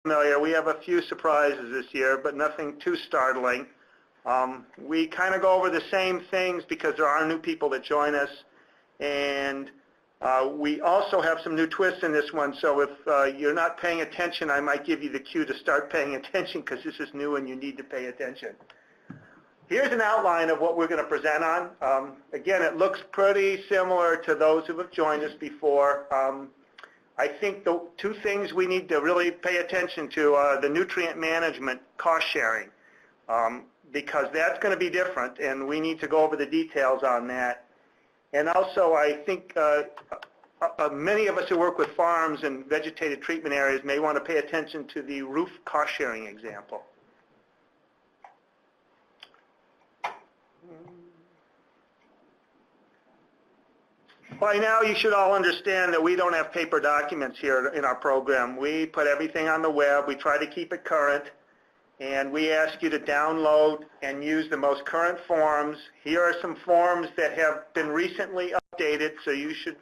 familiar. We have a few surprises this year, but nothing too startling. We kind of go over the same things because there are new people that join us, and we also have some new twists in this one. So if you're not paying attention, I might give you the cue to start paying attention because this is new and you need to pay attention. Here's an outline of what we're going to present on. Again, it looks pretty similar to those who have joined us before. I think the two things we need to really pay attention to are the nutrient management cost sharing, because that's going to be different, and we need to go over the details on that. And also, I think many of us who work with farms and vegetated treatment areas may want to pay attention to the roof cost sharing example. By now, you should all understand that we don't have paper documents here in our program. We put everything on the web. We try to keep it current, and we ask you to download and use the most current forms. Here are some forms that have been recently updated, so you should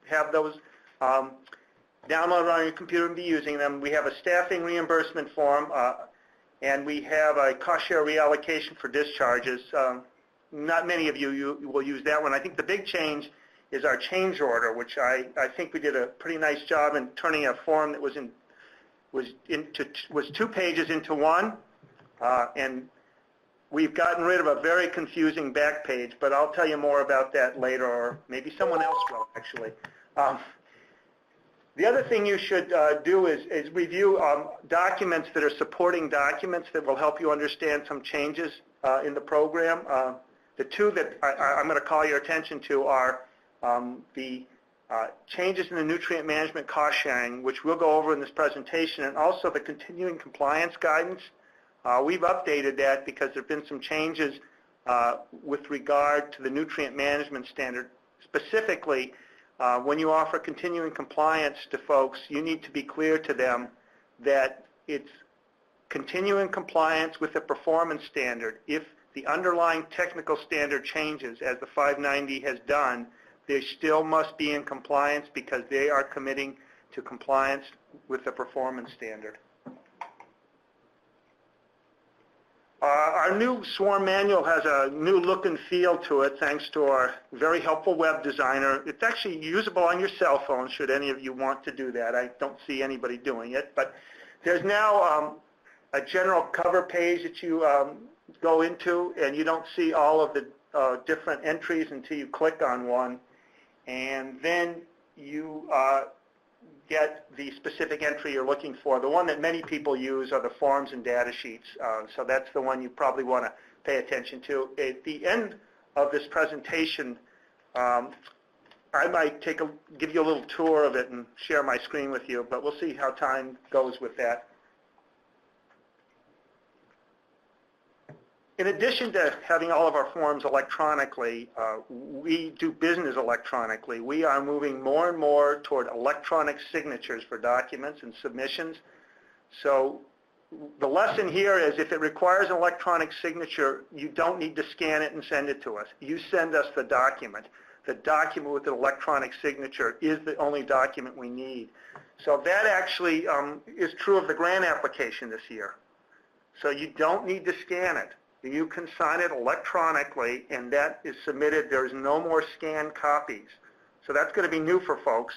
have those downloaded on your computer and be using them. We have a staffing reimbursement form, and we have a cost share reallocation for discharges. Not many of you will use that one. I think the big change is our change order, which I think we did a pretty nice job in turning a form that was 2 pages into one, and we've gotten rid of a very confusing back page, but I'll tell you more about that later, or maybe someone else will, actually. The other thing you should do is review documents that are supporting documents that will help you understand some changes in the program. The two that I'm going to call your attention to are the changes in the nutrient management cost sharing, which we'll go over in this presentation, and also the continuing compliance guidance. We've updated that because there have been some changes with regard to the nutrient management standard. Specifically, when you offer continuing compliance to folks, you need to be clear to them that it's continuing compliance with the performance standard. If the underlying technical standard changes, as the 590 has done, they still must be in compliance because they are committing to compliance with the performance standard. Our new SWRM manual has a new look and feel to it thanks to our very helpful web designer. It's actually usable on your cell phone should any of you want to do that. I don't see anybody doing it, but there's now a general cover page that you go into, and you don't see all of the different entries until you click on one, and then you get the specific entry you're looking for. The one that many people use are the forms and data sheets, so that's the one you probably want to pay attention to. At the end of this presentation, I might give you a little tour of it and share my screen with you, but we'll see how time goes with that. In addition to having all of our forms electronically, we do business electronically. We are moving more and more toward electronic signatures for documents and submissions. So the lesson here is if it requires an electronic signature, you don't need to scan it and send it to us. You send us the document. The document with the electronic signature is the only document we need. So that actually is true of the grant application this year. So you don't need to scan it. You can sign it electronically, and that is submitted. There's no more scanned copies. So that's going to be new for folks.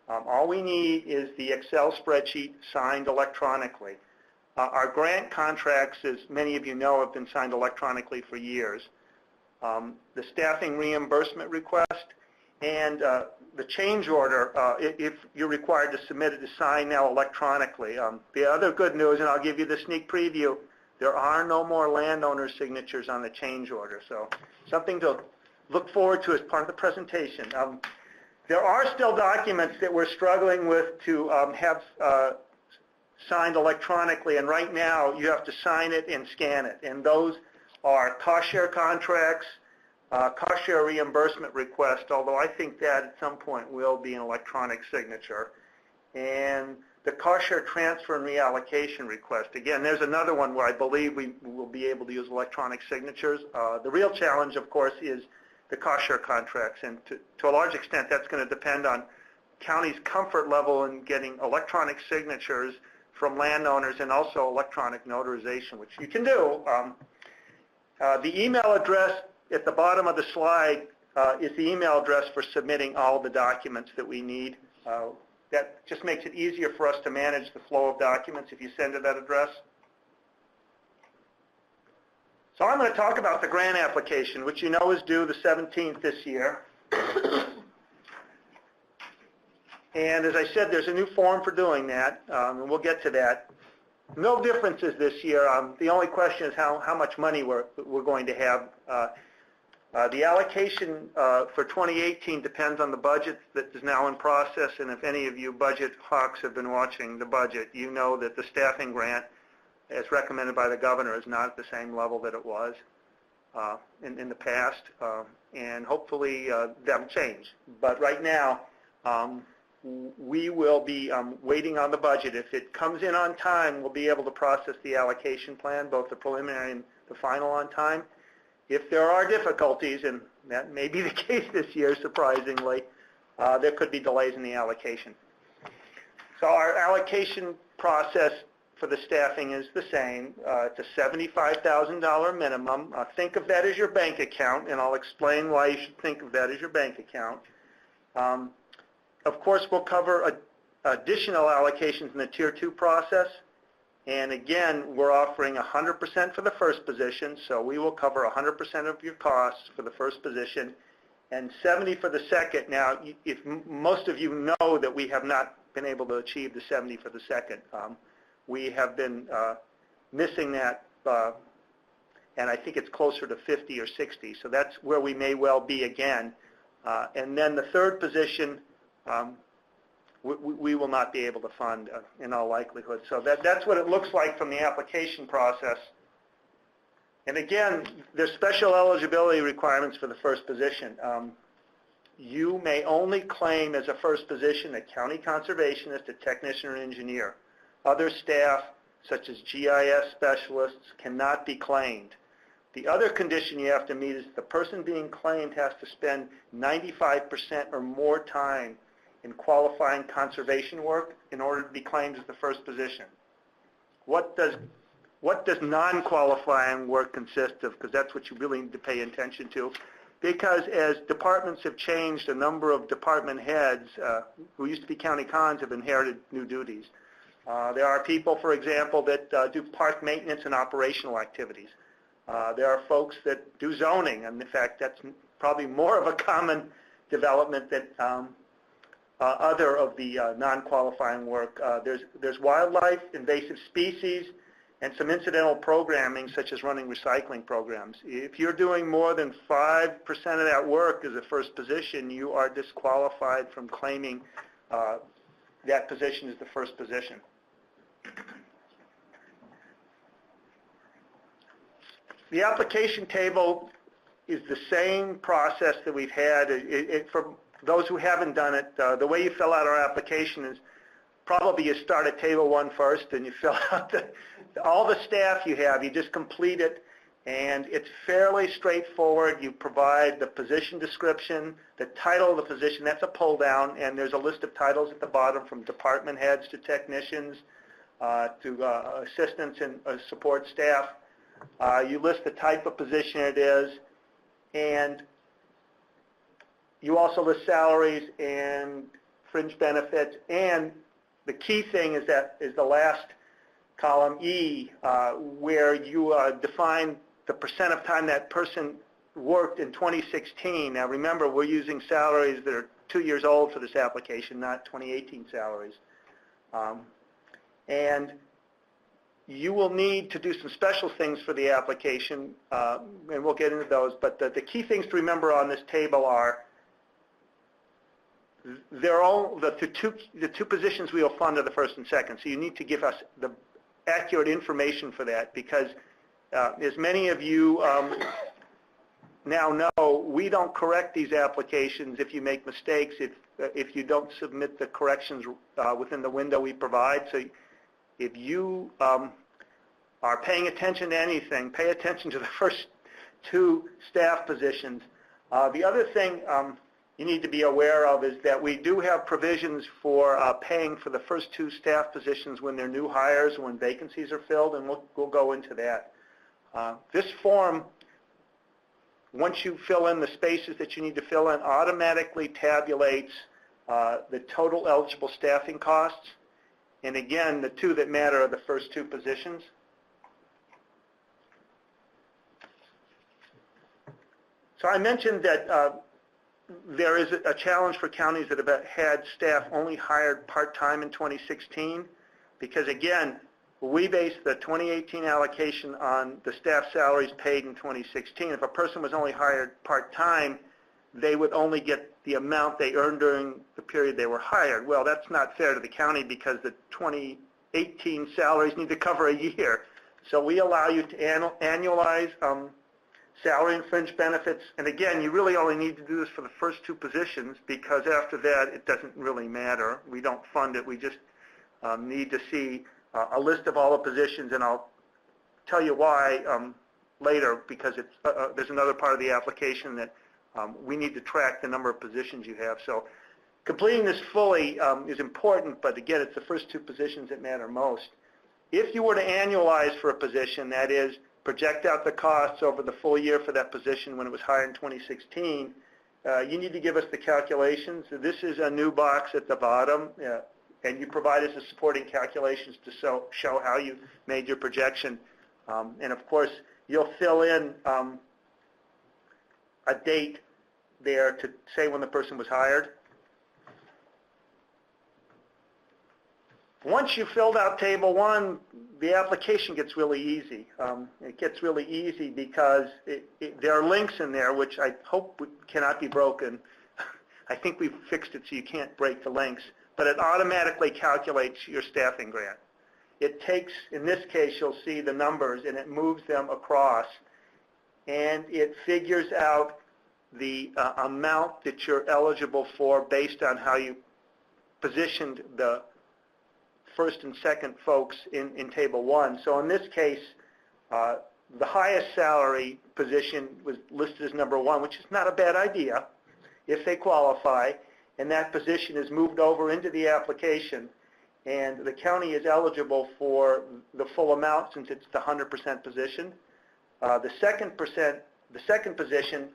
All we need is the Excel spreadsheet signed electronically. Our grant contracts, as many of you know, have been signed electronically for years. The staffing reimbursement request and the change order, if you're required to submit it, is signed now electronically. The other good news, and I'll give you the sneak preview, there are no more landowner signatures on the change order, so something to look forward to as part of the presentation. There are still documents that we're struggling with to have signed electronically, and right now you have to sign it and scan it, and those are cost share contracts, cost share reimbursement request, although I think that at some point will be an electronic signature, and the cost share transfer and reallocation request. Again, there's another one where I believe we will be able to use electronic signatures. The real challenge, of course, is the cost share contracts, and to a large extent that's going to depend on counties' comfort level in getting electronic signatures from landowners and also electronic notarization, which you can do. The email address at the bottom of the slide is the email address for submitting all the documents that we need. That just makes it easier for us to manage the flow of documents if you send to that address. So I'm going to talk about the grant application, which you know is due the 17th this year. And as I said, there's a new form for doing that, and we'll get to that. No differences this year. The only question is how much money we're going to have. The allocation for 2018 depends on the budget that is now in process, and if any of you budget hawks have been watching the budget, you know that the staffing grant, as recommended by the governor, is not at the same level that it was in the past, and hopefully that'll change. But right now, we will be waiting on the budget. If it comes in on time, we'll be able to process the allocation plan, both the preliminary and the final on time. If there are difficulties, and that may be the case this year, surprisingly, there could be delays in the allocation. So our allocation process for the staffing is the same. It's a $75,000 minimum. Think of that as your bank account, and I'll explain why you should think of that as your bank account. Of course, we'll cover additional allocations in the Tier 2 process. And again, we're offering 100% for the first position, so we will cover 100% of your costs for the first position, and 70% for the second. Now, if most of you know that we have not been able to achieve the 70% for the second. We have been missing that, and I think it's closer to 50 or 60. So that's where we may well be again. And then the third position, we will not be able to fund in all likelihood. So that's what it looks like from the application process. And again, there's special eligibility requirements for the first position. You may only claim as a first position a county conservationist, a technician, or engineer. Other staff, such as GIS specialists, cannot be claimed. The other condition you have to meet is the person being claimed has to spend 95% or more time in qualifying conservation work in order to be claimed as the first position. What does non-qualifying work consist of? Because that's what you really need to pay attention to. Because as departments have changed, a number of department heads who used to be county cons have inherited new duties. There are people, for example, that do park maintenance and operational activities. There are folks that do zoning, and in fact, that's probably more of a common development than other of the non-qualifying work. There's wildlife, invasive species, and some incidental programming, such as running recycling programs. If you're doing more than 5% of that work as a first position, you are disqualified from claiming that position as the first position. The application table is the same process that we've had. For those who haven't done it, the way you fill out our application is probably you start at table 1 first, and you fill out all the staff you have. You just complete it, and it's fairly straightforward. You provide the position description, the title of the position. That's a pull down, and there's a list of titles at the bottom, from department heads to technicians to assistants and support staff. You list the type of position it is, and you also list salaries and fringe benefits. And the key thing is the last column, E, where you define the percent of time that person worked in 2016. Now remember, we're using salaries that are 2 years old for this application, not 2018 salaries. And you will need to do some special things for the application, and we'll get into those. But the key things to remember on this table are they're all the two positions we will fund are the first and second. So you need to give us the accurate information for that, because as many of you now know, we don't correct these applications if you make mistakes, if you don't submit the corrections within the window we provide. So if you are paying attention to anything, pay attention to the first 2 staff positions. The other thing you need to be aware of is that we do have provisions for paying for the first 2 staff positions when they're new hires, when vacancies are filled, and we'll go into that. This form, once you fill in the spaces that you need to fill in, automatically tabulates the total eligible staffing costs. And again, the 2 that matter are the first 2 positions. So I mentioned that there is a challenge for counties that have had staff only hired part-time in 2016, because again, we base the 2018 allocation on the staff salaries paid in 2016. If a person was only hired part-time, they would only get the amount they earned during the period they were hired. Well, that's not fair to the county because the 2018 salaries need to cover a year. So we allow you to annualize salary and fringe benefits. And again, you really only need to do this for the first 2 positions, because after that, it doesn't really matter. We don't fund it. We just need to see a list of all the positions, and I'll tell you why later, because it's, there's another part of the application that we need to track the number of positions you have. So completing this fully is important, but again, it's the first 2 positions that matter most. If you were to annualize for a position, that is, project out the costs over the full year for that position when it was hired in 2016, you need to give us the calculations. This is a new box at the bottom, and you provide us the supporting calculations to show how you made your projection. And of course, you'll fill in a date there to say when the person was hired. Once you filled out Table 1, the application gets really easy. It gets really easy because there are links in there which I hope cannot be broken. I think we've fixed it so you can't break the links, but it automatically calculates your staffing grant. It takes, in this case, you'll see the numbers, and it moves them across, and it figures out the amount that you're eligible for based on how you positioned the first and second folks in Table 1. So in this case, the highest salary position was listed as number 1, which is not a bad idea if they qualify, and that position is moved over into the application, and the county is eligible for the full amount since it's the 100% position. The second position,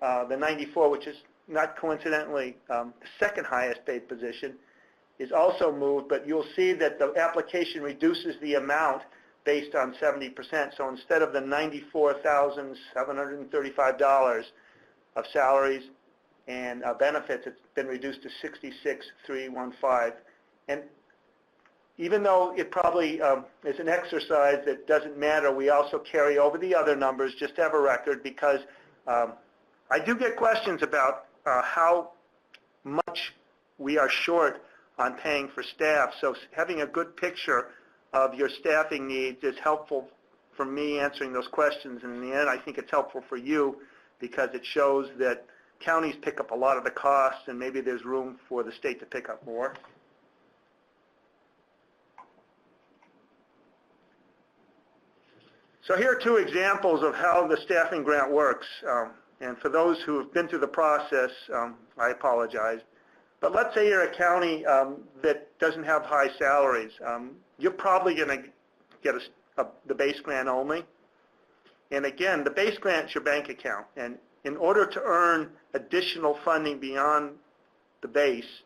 the 94, which is not coincidentally the second highest paid position, is also moved, but you'll see that the application reduces the amount based on 70%. So instead of the $94,735 of salaries and benefits, it's been reduced to $66,315. And even though it probably is an exercise that doesn't matter, we also carry over the other numbers just to have a record, because I do get questions about how much we are short on paying for staff. So having a good picture of your staffing needs is helpful for me answering those questions. And in the end, I think it's helpful for you because it shows that counties pick up a lot of the costs, and maybe there's room for the state to pick up more. So here are 2 examples of how the staffing grant works. And for those who have been through the process, I apologize. But let's say you're a county that doesn't have high salaries. You're probably going to get the base grant only. And again, the base grant is your bank account. And in order to earn additional funding beyond the base,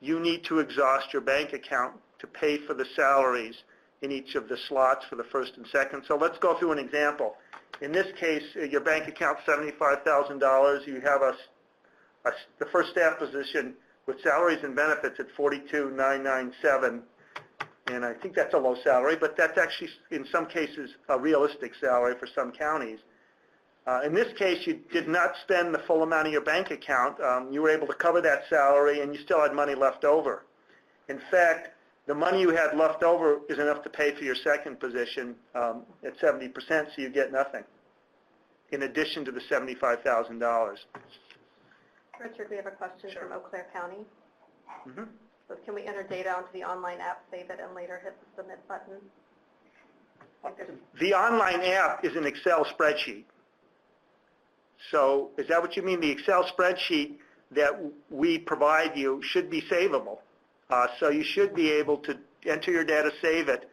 you need to exhaust your bank account to pay for the salaries in each of the slots for the first and second. So let's go through an example. In this case, your bank account is $75,000. You have the first staff position with salaries and benefits at $42,997, and I think that's a low salary, but that's actually, in some cases, a realistic salary for some counties. In this case, you did not spend the full amount of your bank account. You were able to cover that salary, and you still had money left over. In fact, the money you had left over is enough to pay for your second position at 70%, so you get nothing, in addition to the $75,000. Richard, we have a question Sure. from Eau Claire County. Mm-hmm. So can we enter data onto the online app, save it, and later hit the submit button? The online app is an Excel spreadsheet. So is that what you mean? The Excel spreadsheet that we provide you should be savable. So you should be able to enter your data, save it,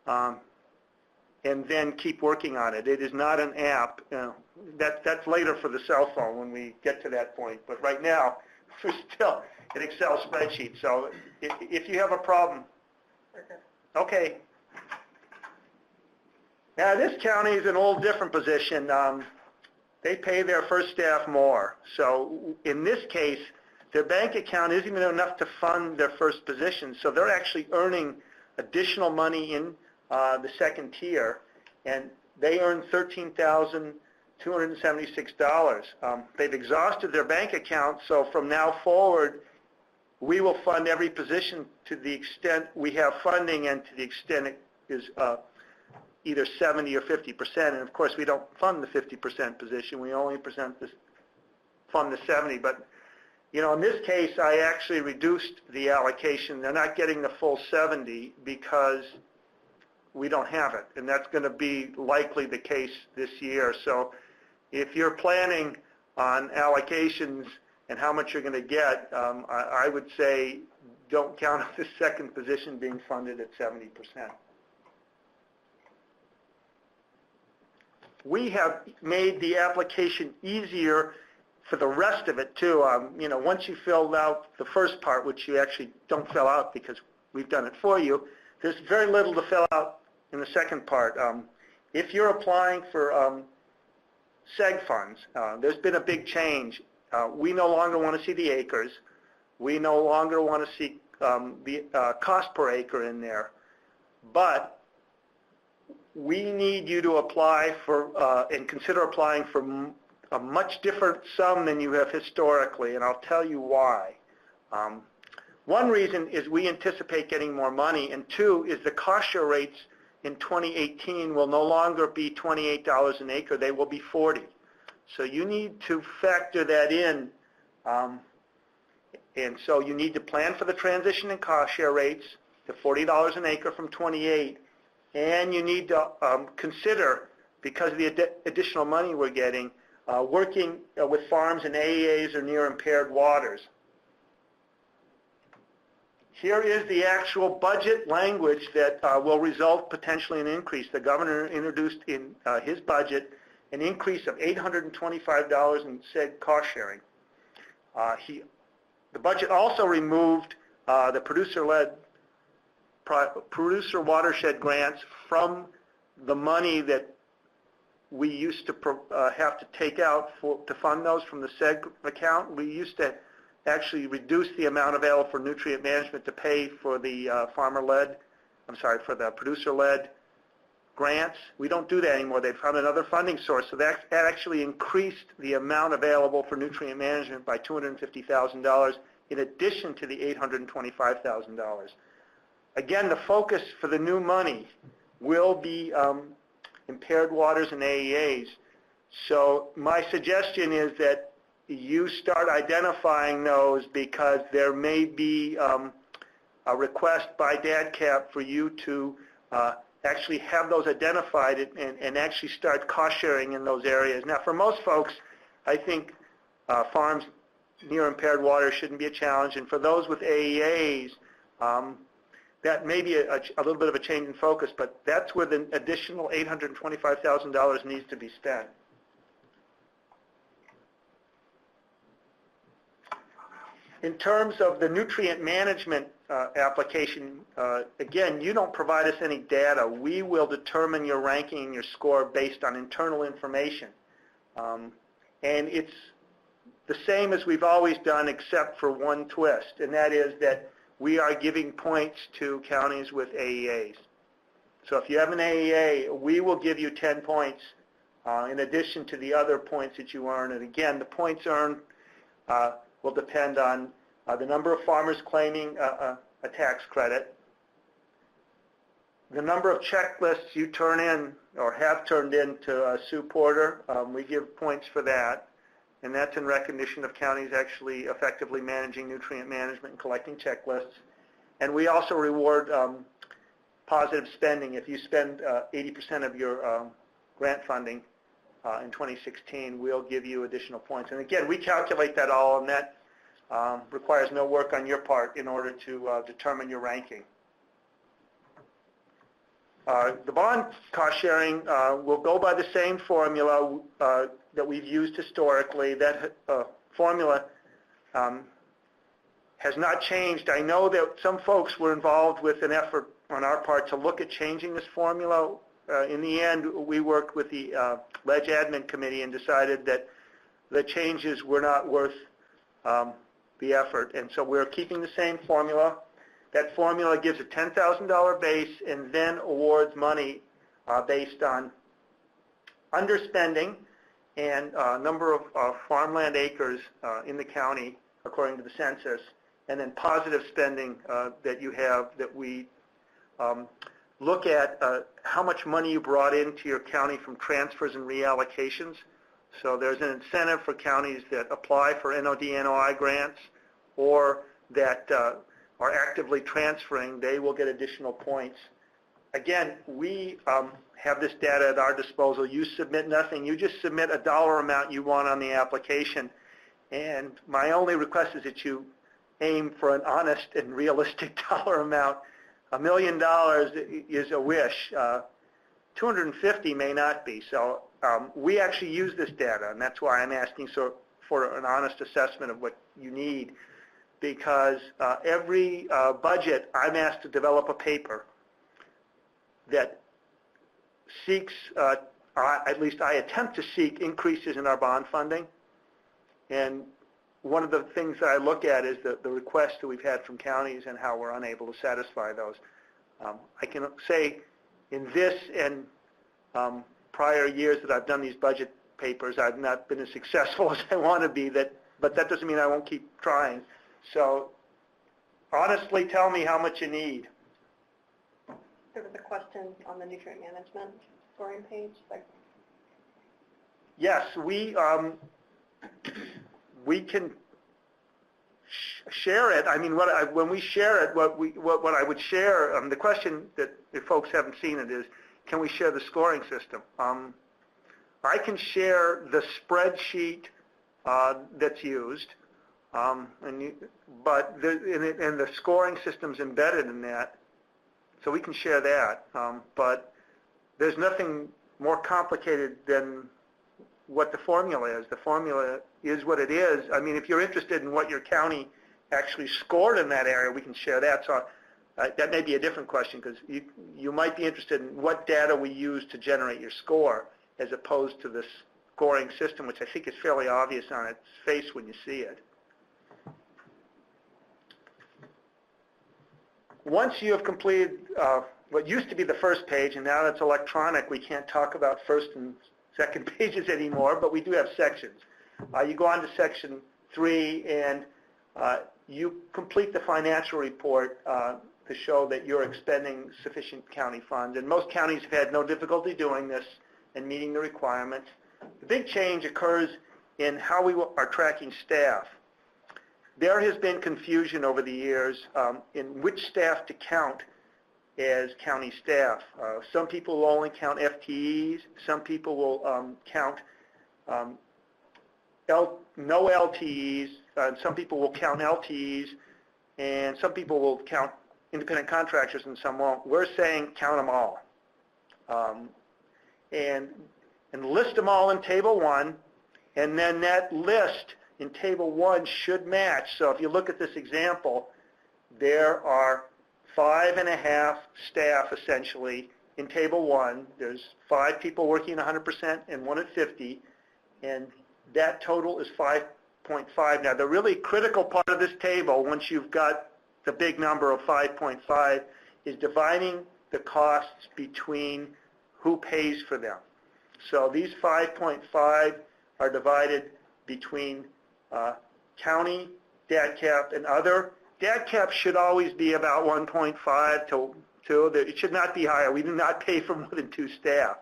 and then keep working on it. It is not an app. That's later for the cell phone when we get to that point. But right now, we're still an Excel spreadsheet. So if you have a problem, okay. Now this county is in a little different position. They pay their first staff more. So in this case, their bank account isn't even enough to fund their first position. So they're actually earning additional money in the second tier, and they earn $13,276. They've exhausted their bank account, so from now forward, we will fund every position to the extent we have funding and to the extent it is either 70 or 50%. And of course, we don't fund the 50% position. We only fund the 70. But you know, in this case, I actually reduced the allocation. They're not getting the full 70 because we don't have it, and that's going to be likely the case this year. So if you're planning on allocations and how much you're going to get, I would say don't count on the second position being funded at 70%. We have made the application easier for the rest of it too. You know, once you filled out the first part, which you actually don't fill out because we've done it for you, there's very little to fill out in the second part. If you're applying for seg funds, there's been a big change. We no longer want to see the acres. We no longer want to see the cost per acre in there. But we need you to apply for and consider applying for a much different sum than you have historically, and I'll tell you why. One reason is we anticipate getting more money, and two is the cost share rates in 2018 will no longer be $28 an acre, they will be $40. So you need to factor that in, and so you need to plan for the transition in cost share rates to $40 an acre from 28, and you need to consider, because of the additional money we're getting, working with farms and AEAs or near impaired waters. Here is the actual budget language that will result potentially in an increase. The governor introduced in his budget an increase of $825 in said cost sharing. The budget also removed the producer watershed grants from the money that we used to have to take out to fund those from the seg account. We used to actually reduce the amount available for nutrient management to pay for the for the producer-led grants. We don't do that anymore. They've found another funding source, so that actually increased the amount available for nutrient management by $250,000 in addition to the $825,000. Again, the focus for the new money will be impaired waters and AEAs. So my suggestion is that you start identifying those, because there may be a request by Deathcap for you to actually have those identified and actually start cost sharing in those areas. Now, for most folks, I think farms near impaired water shouldn't be a challenge, and for those with AEAs, that may be a little bit of a change in focus, but that's where the additional $825,000 needs to be spent. In terms of the nutrient management application, again, you don't provide us any data. We will determine your ranking and your score based on internal information. And it's the same as we've always done, except for one twist, and that is that we are giving points to counties with AEAs. So if you have an AEA, we will give you 10 points in addition to the other points that you earn. And again, the points earned will depend on the number of farmers claiming a tax credit, the number of checklists you turn in or have turned in to Sue Porter. We give points for that, and that's in recognition of counties actually effectively managing nutrient management and collecting checklists. And we also reward positive spending. If you spend 80% of your grant funding in 2016, we'll give you additional points. And again, we calculate that all, and that Requires no work on your part in order to determine your ranking. The bond cost sharing will go by the same formula that we've used historically. That formula has not changed. I know that some folks were involved with an effort on our part to look at changing this formula. In the end, we worked with the Ledge Admin Committee and decided that the changes were not worth the effort, and so we're keeping the same formula. That formula gives a $10,000 base and then awards money based on underspending and number of farmland acres in the county according to the census, and then positive spending that you have, that we look at how much money you brought into your county from transfers and reallocations. So there's an incentive for counties that apply for NOD/NOI grants or that are actively transferring. They will get additional points. Again, we have this data at our disposal. You submit nothing. You just submit a dollar amount you want on the application. And my only request is that you aim for an honest and realistic dollar amount. $1 million is a wish. 250 may not be. So we actually use this data, and that's why I'm asking for an honest assessment of what you need, because every budget I'm asked to develop a paper that seeks, at least I attempt to seek, increases in our bond funding. And one of the things that I look at is the requests that we've had from counties and how we're unable to satisfy those. I can say in this and prior years that I've done these budget papers, I've not been as successful as I want to be, but that doesn't mean I won't keep trying. So honestly, tell me how much you need. There was a question on the nutrient management scoring page. Yes, we can share it. I mean, when we share it, what I would share, the question that if folks haven't seen it is, can we share the scoring system? I can share the spreadsheet that's used, but the scoring system's embedded in that, so we can share that. But there's nothing more complicated than what the formula is. The formula is what it is. I mean, if you're interested in what your county actually scored in that area, we can share that. So that may be a different question, because you might be interested in what data we use to generate your score, as opposed to the scoring system, which I think is fairly obvious on its face when you see it. Once you have completed what used to be the first page, and now that's electronic, we can't talk about first and second pages anymore, but we do have sections. You go on to section 3, and you complete the financial report to show that you're expending sufficient county funds. And most counties have had no difficulty doing this and meeting the requirements. The big change occurs in how we are tracking staff. There has been confusion over the years in which staff to count as county staff. Some people will only count FTEs. Some people will count no LTEs. Some people will count LTEs, and some people will count independent contractors, and some won't. We're saying count them all, and list them all in Table 1, and then that list in Table 1 should match. So if you look at this example, there are 5.5 staff essentially in Table 1. There's 5 people working 100% and 1 at 50, and that total is 5.5. Now, the really critical part of this table, once you've got the big number of 5.5, is dividing the costs between who pays for them. So these 5.5 are divided between county, Deathcap, and other. Deathcap should always be about 1.5 to 2. It should not be higher. We do not pay for more than 2 staff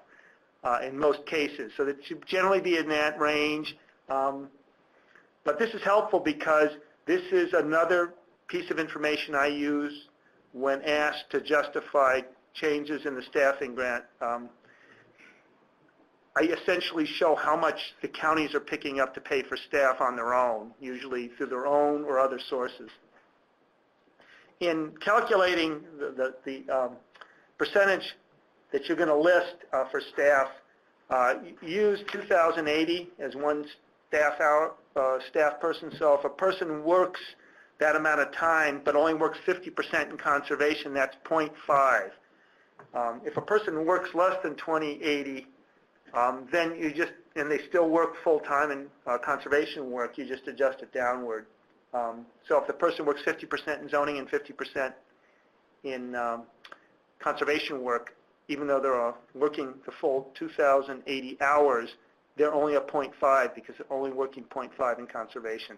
in most cases. So that should generally be in that range. But this is helpful because this is another piece of information I use when asked to justify changes in the staffing grant. I essentially show how much the counties are picking up to pay for staff on their own, usually through their own or other sources. In calculating the percentage that you're going to list for staff, use 2,080 as one staff person. So if a person works that amount of time but only works 50% in conservation, that's 0.5. If a person works less than 2080, then you just, and they still work full-time in conservation work, you just adjust it downward. So if the person works 50% in zoning and 50% in conservation work, even though they're working the full 2,080 hours, they're only at 0.5 because they're only working 0.5 in conservation.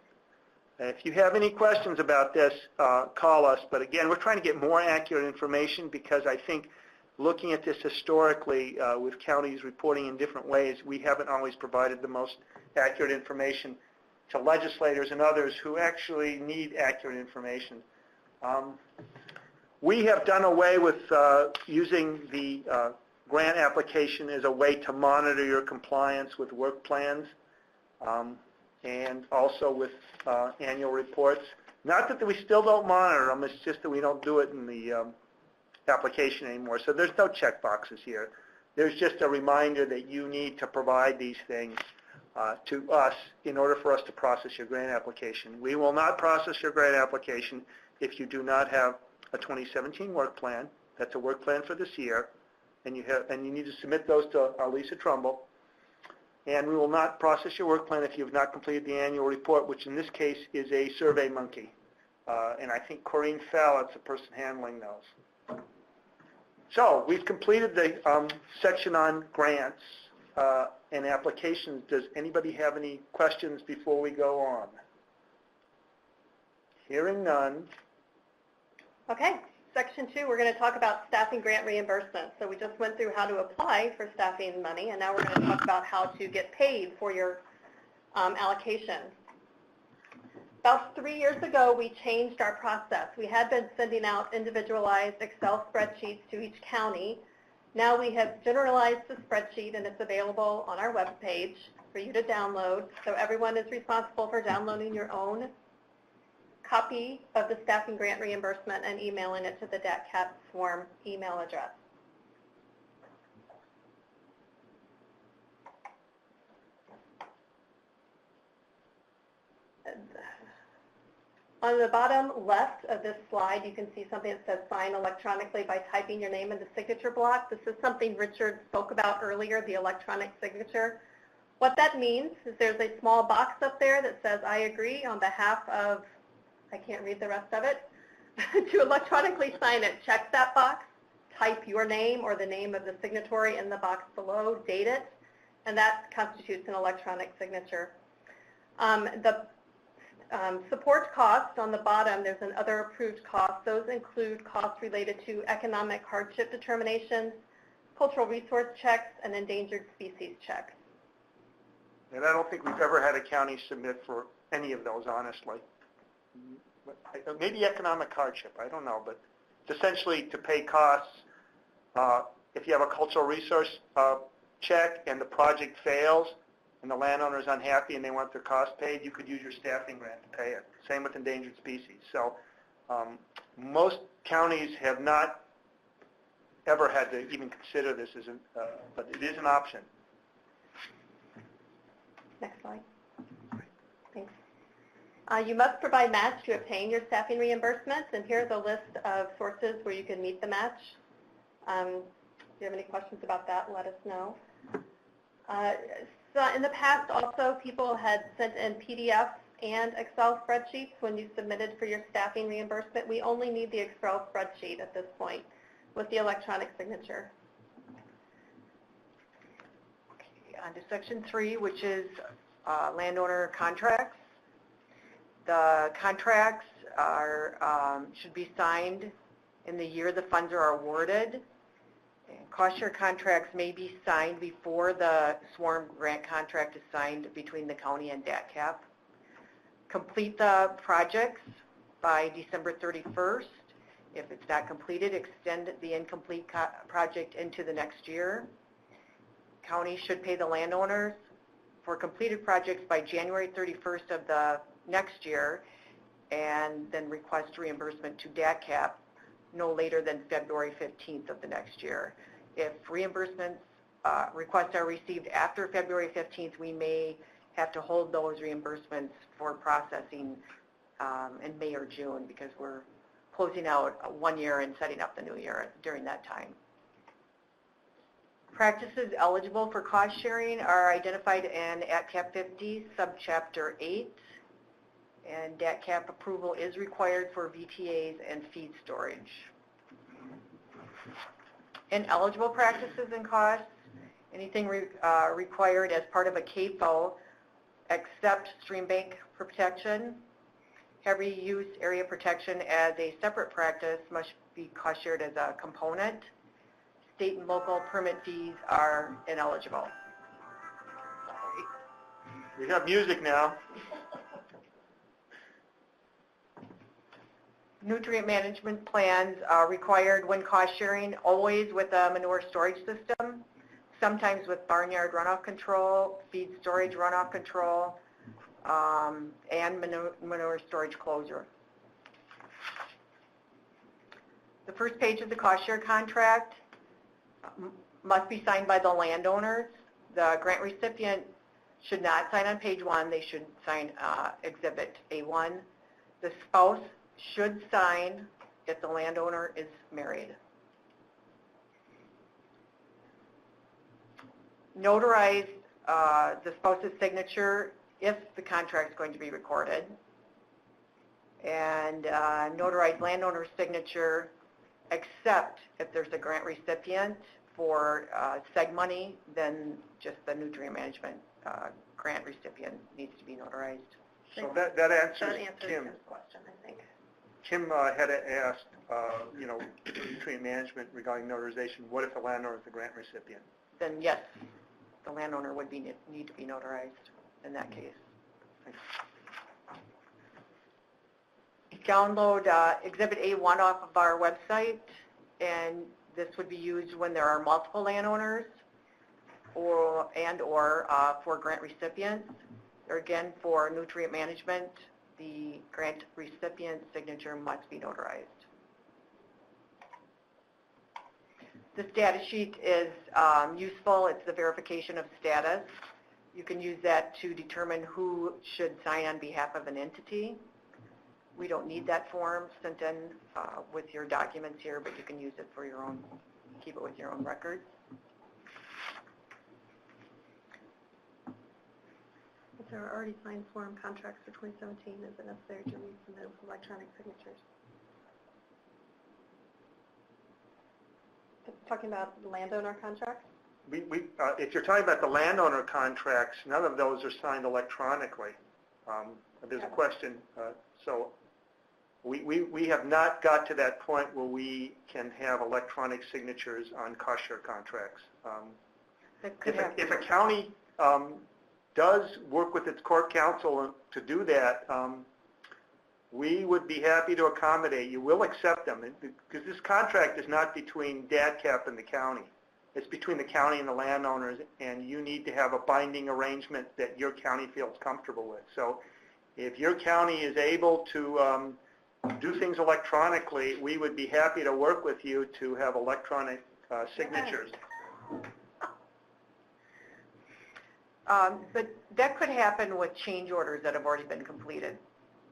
If you have any questions about this, call us. But again, we're trying to get more accurate information because I think looking at this historically with counties reporting in different ways, we haven't always provided the most accurate information to legislators and others who actually need accurate information. We have done away with using the grant application as a way to monitor your compliance with work plans and also with annual reports. Not that we still don't monitor them, it's just that we don't do it in the application anymore. So there's no check boxes here. There's just a reminder that you need to provide these things to us in order for us to process your grant application. We will not process your grant application if you do not have a 2017 work plan. That's a work plan for this year, and you need to submit those to Lisa Trumbull. And we will not process your work plan if you have not completed the annual report, which in this case is a Survey Monkey. And I think Corinne Fallett's the person handling those. So we've completed the section on grants and applications. Does anybody have any questions before we go on? Hearing none. Okay, section 2, we're going to talk about staffing grant reimbursement. So we just went through how to apply for staffing money, and now we're going to talk about how to get paid for your allocation. About 3 years ago, we changed our process. We had been sending out individualized Excel spreadsheets to each county. Now we have generalized the spreadsheet, and it's available on our webpage for you to download. So everyone is responsible for downloading your own copy of the staffing grant reimbursement and emailing it to the Deathcap SWRM email address. On the bottom left of this slide, you can see something that says sign electronically by typing your name in the signature block. This is something Richard spoke about earlier, the electronic signature. What that means is there's a small box up there that says I agree on behalf of, I can't read the rest of it, to electronically sign it. Check that box, type your name or the name of the signatory in the box below, date it, and that constitutes an electronic signature. The support cost on the bottom, there's an other approved cost. Those include costs related to economic hardship determinations, cultural resource checks, and endangered species checks. And I don't think we've ever had a county submit for any of those, honestly. Maybe economic hardship, I don't know, but it's essentially to pay costs. If you have a cultural resource check and the project fails and the landowner is unhappy and they want their costs paid, you could use your staffing grant to pay it. Same with endangered species. So most counties have not ever had to even consider this as but it is an option. Next slide. Thanks. You must provide match to obtain your staffing reimbursements, and here's a list of sources where you can meet the match. If you have any questions about that, let us know. So in the past also, people had sent in PDFs and Excel spreadsheets when you submitted for your staffing reimbursement. We only need the Excel spreadsheet at this point with the electronic signature. Okay, on to section 3, which is landowner contracts. The contracts are should be signed in the year the funds are awarded. And cost share contracts may be signed before the SWRM grant contract is signed between the county and Deathcap. Complete the projects by December 31st. If it's not completed, extend the incomplete project into the next year. county should pay the landowners for completed projects by January 31st of the next year, and then request reimbursement to Deathcap no later than February 15th of the next year. If reimbursements requests are received after February 15th, we may have to hold those reimbursements for processing in May or June, because we're closing out 1 year and setting up the new year during that time. Practices eligible for cost sharing are identified in ATCAP 50, subchapter 8, and Deathcap approval is required for VTAs and feed storage. Ineligible practices and costs, anything required as part of a CAFO except stream bank protection. Heavy use area protection as a separate practice must be cost shared as a component. State and local permit fees are ineligible. We have music now. Nutrient management plans are required when cost sharing, always with a manure storage system, sometimes with barnyard runoff control, feed storage runoff control, and manure storage closure. The first page of the cost share contract must be signed by the landowners. The grant recipient should not sign on page 1. They should sign Exhibit A1. The spouse should sign if the landowner is married. Notarize the spouse's signature if the contract is going to be recorded, and notarize landowner's signature except if there's a grant recipient for SEG money, then just the nutrient management grant recipient needs to be notarized. So that answers Kim. Kim's question, I think. Kim had asked, nutrient management regarding notarization. What if the landowner is the grant recipient? Then yes, the landowner would need to be notarized in that case. Download Exhibit A1 off of our website, and this would be used when there are multiple landowners or for grant recipients. Or again, for nutrient management, the grant recipient signature must be notarized. The status sheet is useful. It's the verification of status. You can use that to determine who should sign on behalf of an entity. We don't need that form sent in with your documents here, but you can use it for your own, keep it with your own records. If there are already signed form contracts for 2017, is it necessary to resubmit with electronic signatures? Talking about landowner contracts? If you're talking about the landowner contracts, none of those are signed electronically. There's a question. So we have not got to that point where we can have electronic signatures on cost share contracts. If a county does work with its court counsel to do that, we would be happy to accommodate you. We'll accept them, because this contract is not between Deathcap and the county. It's between the county and the landowners, and you need to have a binding arrangement that your county feels comfortable with. So if your county is able to do things electronically, we would be happy to work with you to have electronic signatures. But that could happen with change orders that have already been completed.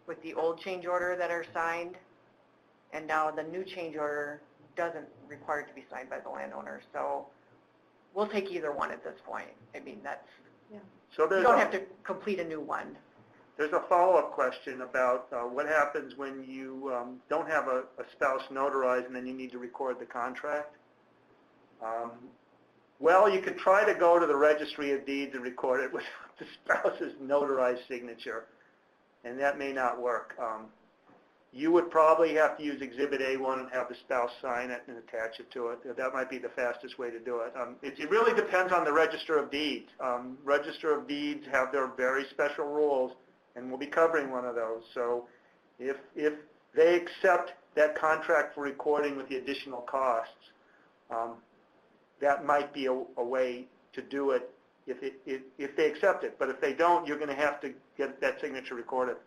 With the old change order that are signed, and now the new change order doesn't require it to be signed by the landowner. So we'll take either one at this point. I mean, that's, so you don't have to complete a new one. There's a follow-up question about what happens when you don't have a spouse notarized and then you need to record the contract. Well, you could try to go to the Registry of Deeds and record it with the spouse's notarized signature, and that may not work. You would probably have to use Exhibit A1 and have the spouse sign it and attach it to it. That might be the fastest way to do it. It really depends on the Register of Deeds. Register of Deeds have their very special rules, and we'll be covering one of those. So if they accept that contract for recording with the additional costs, that might be a way to do it if they accept it. But if they don't, you're going to have to get that signature recorded.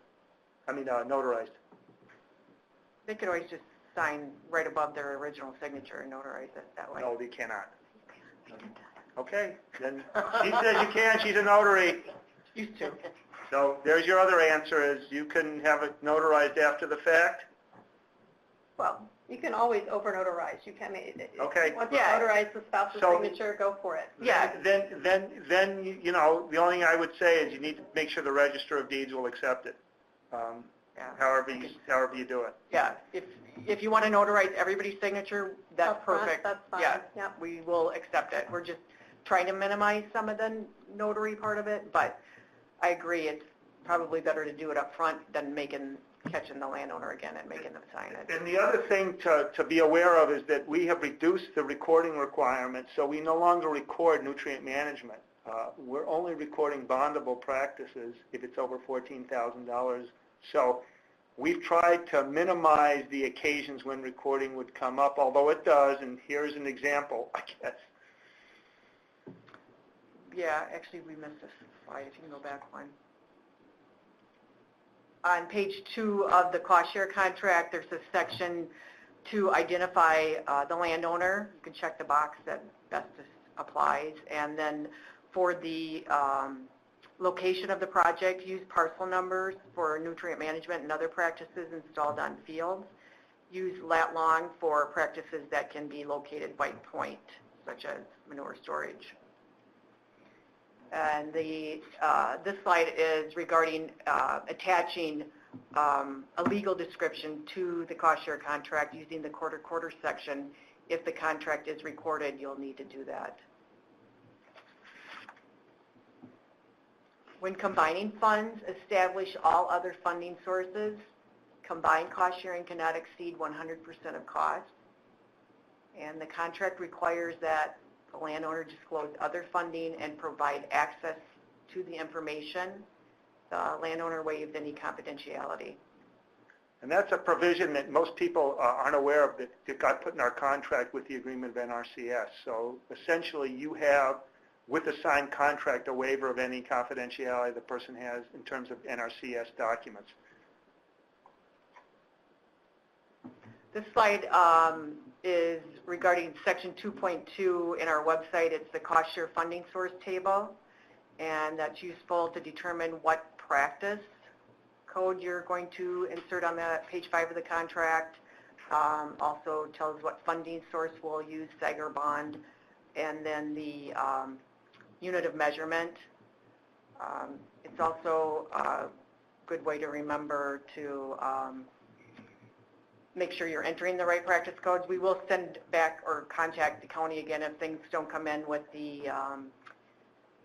Notarized. They could always just sign right above their original signature and notarize it that way. No, they cannot. Okay, then she says you can. She's a notary. Used to. So there's your other answer: is you can have it notarized after the fact. Well, you can always over-notarize. You can, Okay. once you notarize the spouse's So- signature, go for it. Yeah. Then the only thing I would say is you need to make sure the Register of Deeds will accept it. Yeah. However you do it. Yeah, if you want to notarize everybody's signature, that's Up front, perfect. that's fine. Yeah, Yep. we will accept it. We're just trying to minimize some of the notary part of it, but I agree, it's probably better to do it up front than catching the landowner again and making them sign it. And the other thing to be aware of is that we have reduced the recording requirement, so we no longer record nutrient management. We're only recording bondable practices if it's over $14,000. So we've tried to minimize the occasions when recording would come up, although it does, and here's an example, I guess. Yeah, actually, we missed this slide, if you can go back one. On page 2 of the cost share contract, there's a section to identify the landowner. You can check the box that best applies. And then for the location of the project, use parcel numbers for nutrient management and other practices installed on fields. Use lat long for practices that can be located by point, such as manure storage. And this slide is regarding attaching a legal description to the cost share contract using the quarter section. If the contract is recorded, you'll need to do that. When combining funds, establish all other funding sources. Combined cost sharing cannot exceed 100% of cost. And the contract requires that the landowner disclose other funding and provide access to the information. The landowner waives any confidentiality. And that's a provision that most people aren't aware of that got put in our contract with the agreement of NRCS. So essentially you have, with a signed contract, a waiver of any confidentiality the person has in terms of NRCS documents. This slide is regarding section 2.2 in our website. It's the cost share funding source table, and that's useful to determine what practice code you're going to insert on the page 5 of the contract. Also tells what funding source we'll use, SEG or bond, and then the unit of measurement. It's also a good way to remember to make sure you're entering the right practice codes. We will send back or contact the county again if things don't come in with the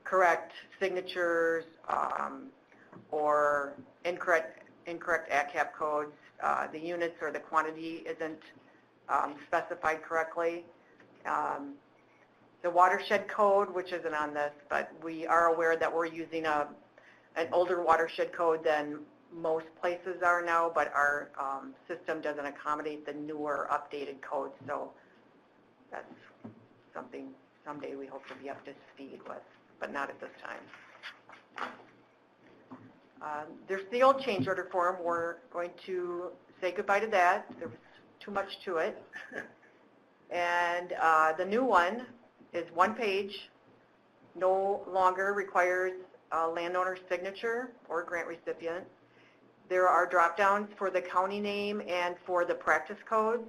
correct signatures or incorrect ACAP codes. The units or the quantity isn't specified correctly. The watershed code, which isn't on this, but we are aware that we're using an older watershed code than most places are now, but our system doesn't accommodate the newer updated codes, so that's something someday we hope to be up to speed with, but not at this time. There's the old change order form. We're going to say goodbye to that. There was too much to it. And the new one is one page, no longer requires a landowner's signature or grant recipient. There are drop-downs for the county name and for the practice codes.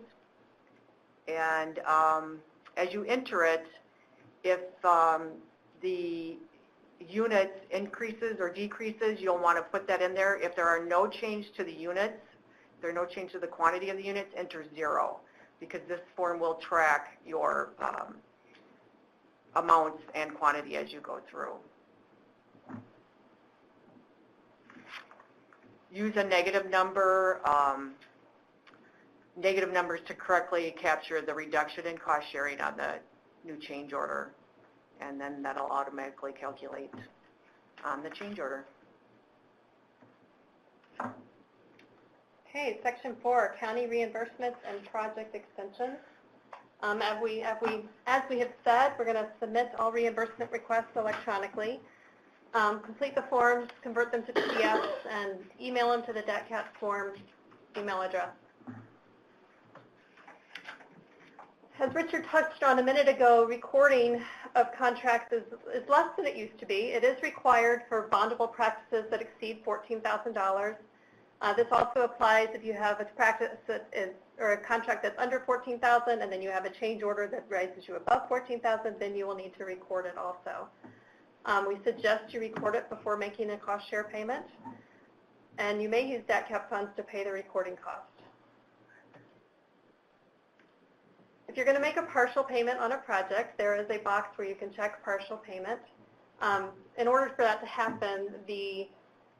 And as you enter it, if the unit increases or decreases, you'll want to put that in there. If there are no change to the units, if there are no change to the quantity of the units, enter 0, because this form will track your amounts and quantity as you go through. Use a negative number, negative numbers to correctly capture the reduction in cost sharing on the new change order, and then that'll automatically calculate on the change order. Okay, section 4, county reimbursements and project extensions. As we have said, we're going to submit all reimbursement requests electronically, complete the forms, convert them to PDFs, and email them to the Deathcap form email address. As Richard touched on a minute ago, recording of contracts is less than it used to be. It is required for bondable practices that exceed $14,000. This also applies if you have a practice that is, or a contract that's under $14,000, and then you have a change order that raises you above $14,000, then you will need to record it also. We suggest you record it before making a cost share payment, and you may use Deathcap funds to pay the recording cost. If you're going to make a partial payment on a project, there is a box where you can check partial payment. In order for that to happen, the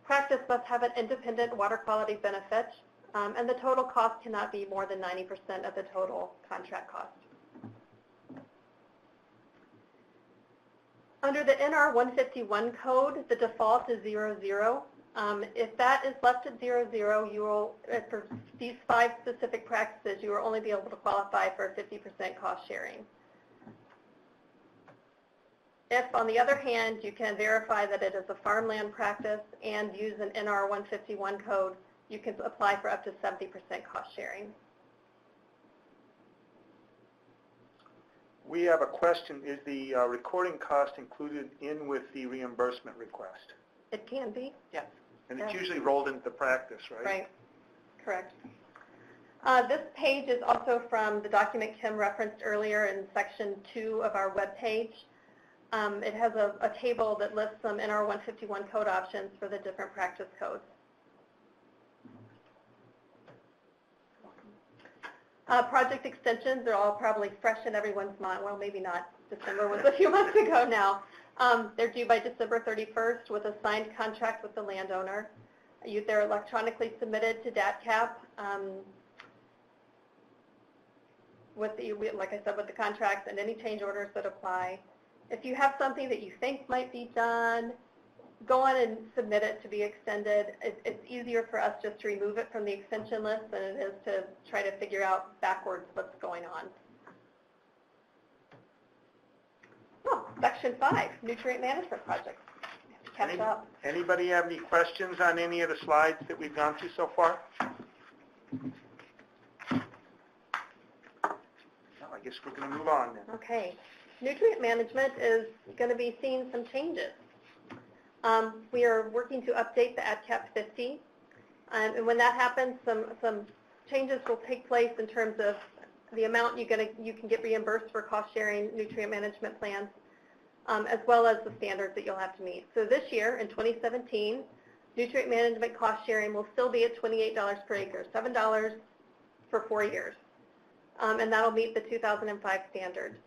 practice must have an independent water quality benefit, and the total cost cannot be more than 90% of the total contract cost. Under the NR 151 code, the default is 00. If that is left at 00, you will, for these 5 specific practices, you will only be able to qualify for 50% cost sharing. If, on the other hand, you can verify that it is a farmland practice and use an NR 151 code, you can apply for up to 70% cost sharing. We have a question. Is the recording cost included in with the reimbursement request? It can be. Yes. And it's usually rolled into the practice, right? Right. Correct. This page is also from the document Kim referenced earlier in section 2 of our web page. It has a table that lists some NR 151 code options for the different practice codes. Project extensions are all probably fresh in everyone's mind. Well, maybe not. December was a few months ago now. They're due by December 31st with a signed contract with the landowner. They're electronically submitted to Deathcap like I said, with the contracts and any change orders that apply. If you have something that you think might be done, go on and submit it to be extended. It's easier for us just to remove it from the extension list than it is to try to figure out backwards what's going on. Oh, section 5, nutrient management projects. Catch up. Anybody have any questions on any of the slides that we've gone through so far? Well, I guess we're going to move on then. Okay. Nutrient management is going to be seeing some changes. We are working to update the ADCAP 50, and when that happens, some changes will take place in terms of the amount you can get reimbursed for cost-sharing nutrient management plans, as well as the standards that you'll have to meet. So this year, in 2017, nutrient management cost-sharing will still be at $28 per acre, $7 for 4 years, and that'll meet the 2005 standard.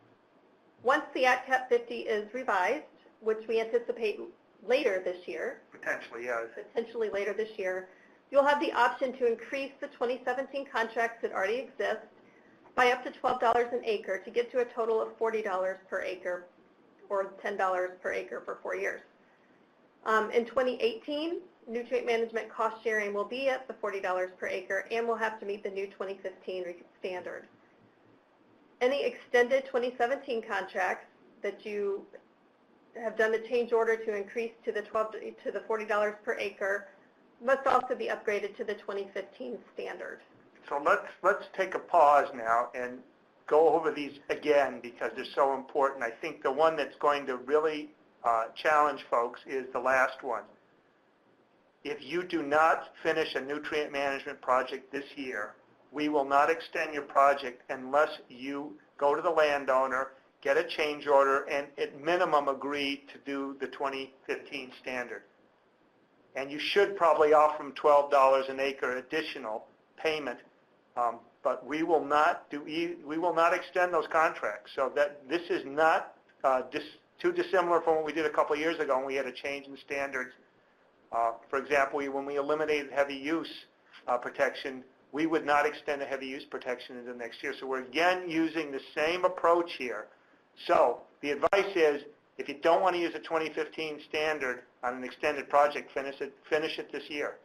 Once the ADCAP 50 is revised, which we anticipate later this year, potentially later this year, you'll have the option to increase the 2017 contracts that already exist by up to $12 an acre to get to a total of $40 per acre or $10 per acre for 4 years. In 2018, nutrient management cost sharing will be at the $40 per acre and will have to meet the new 2015 standard. Any extended 2017 contracts that you have done the change order to increase to the $40 per acre must also be upgraded to the 2015 standard. So let's take a pause now and go over these again because they're so important. I think the one that's going to really challenge folks is the last one. If you do not finish a nutrient management project this year, we will not extend your project unless you go to the landowner, get a change order, and at minimum agree to do the 2015 standard. And you should probably offer them $12 an acre additional payment, but we will not extend those contracts. So that this is not too dissimilar from what we did a couple of years ago when we had a change in standards. For example, when we eliminated heavy use protection, we would not extend the heavy use protection into next year. So we're again using the same approach here. So the advice is, if you don't want to use a 2015 standard on an extended project, finish it this year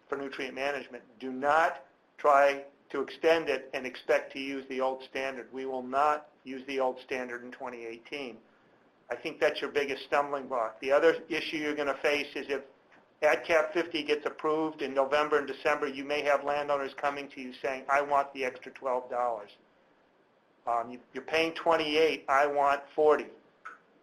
for nutrient management. Do not try to extend it and expect to use the old standard. We will not use the old standard in 2018. I think that's your biggest stumbling block. The other issue you're going to face is if AdCap 50 gets approved in November and December, you may have landowners coming to you saying, I want the extra $12. You're paying $28, I want $40.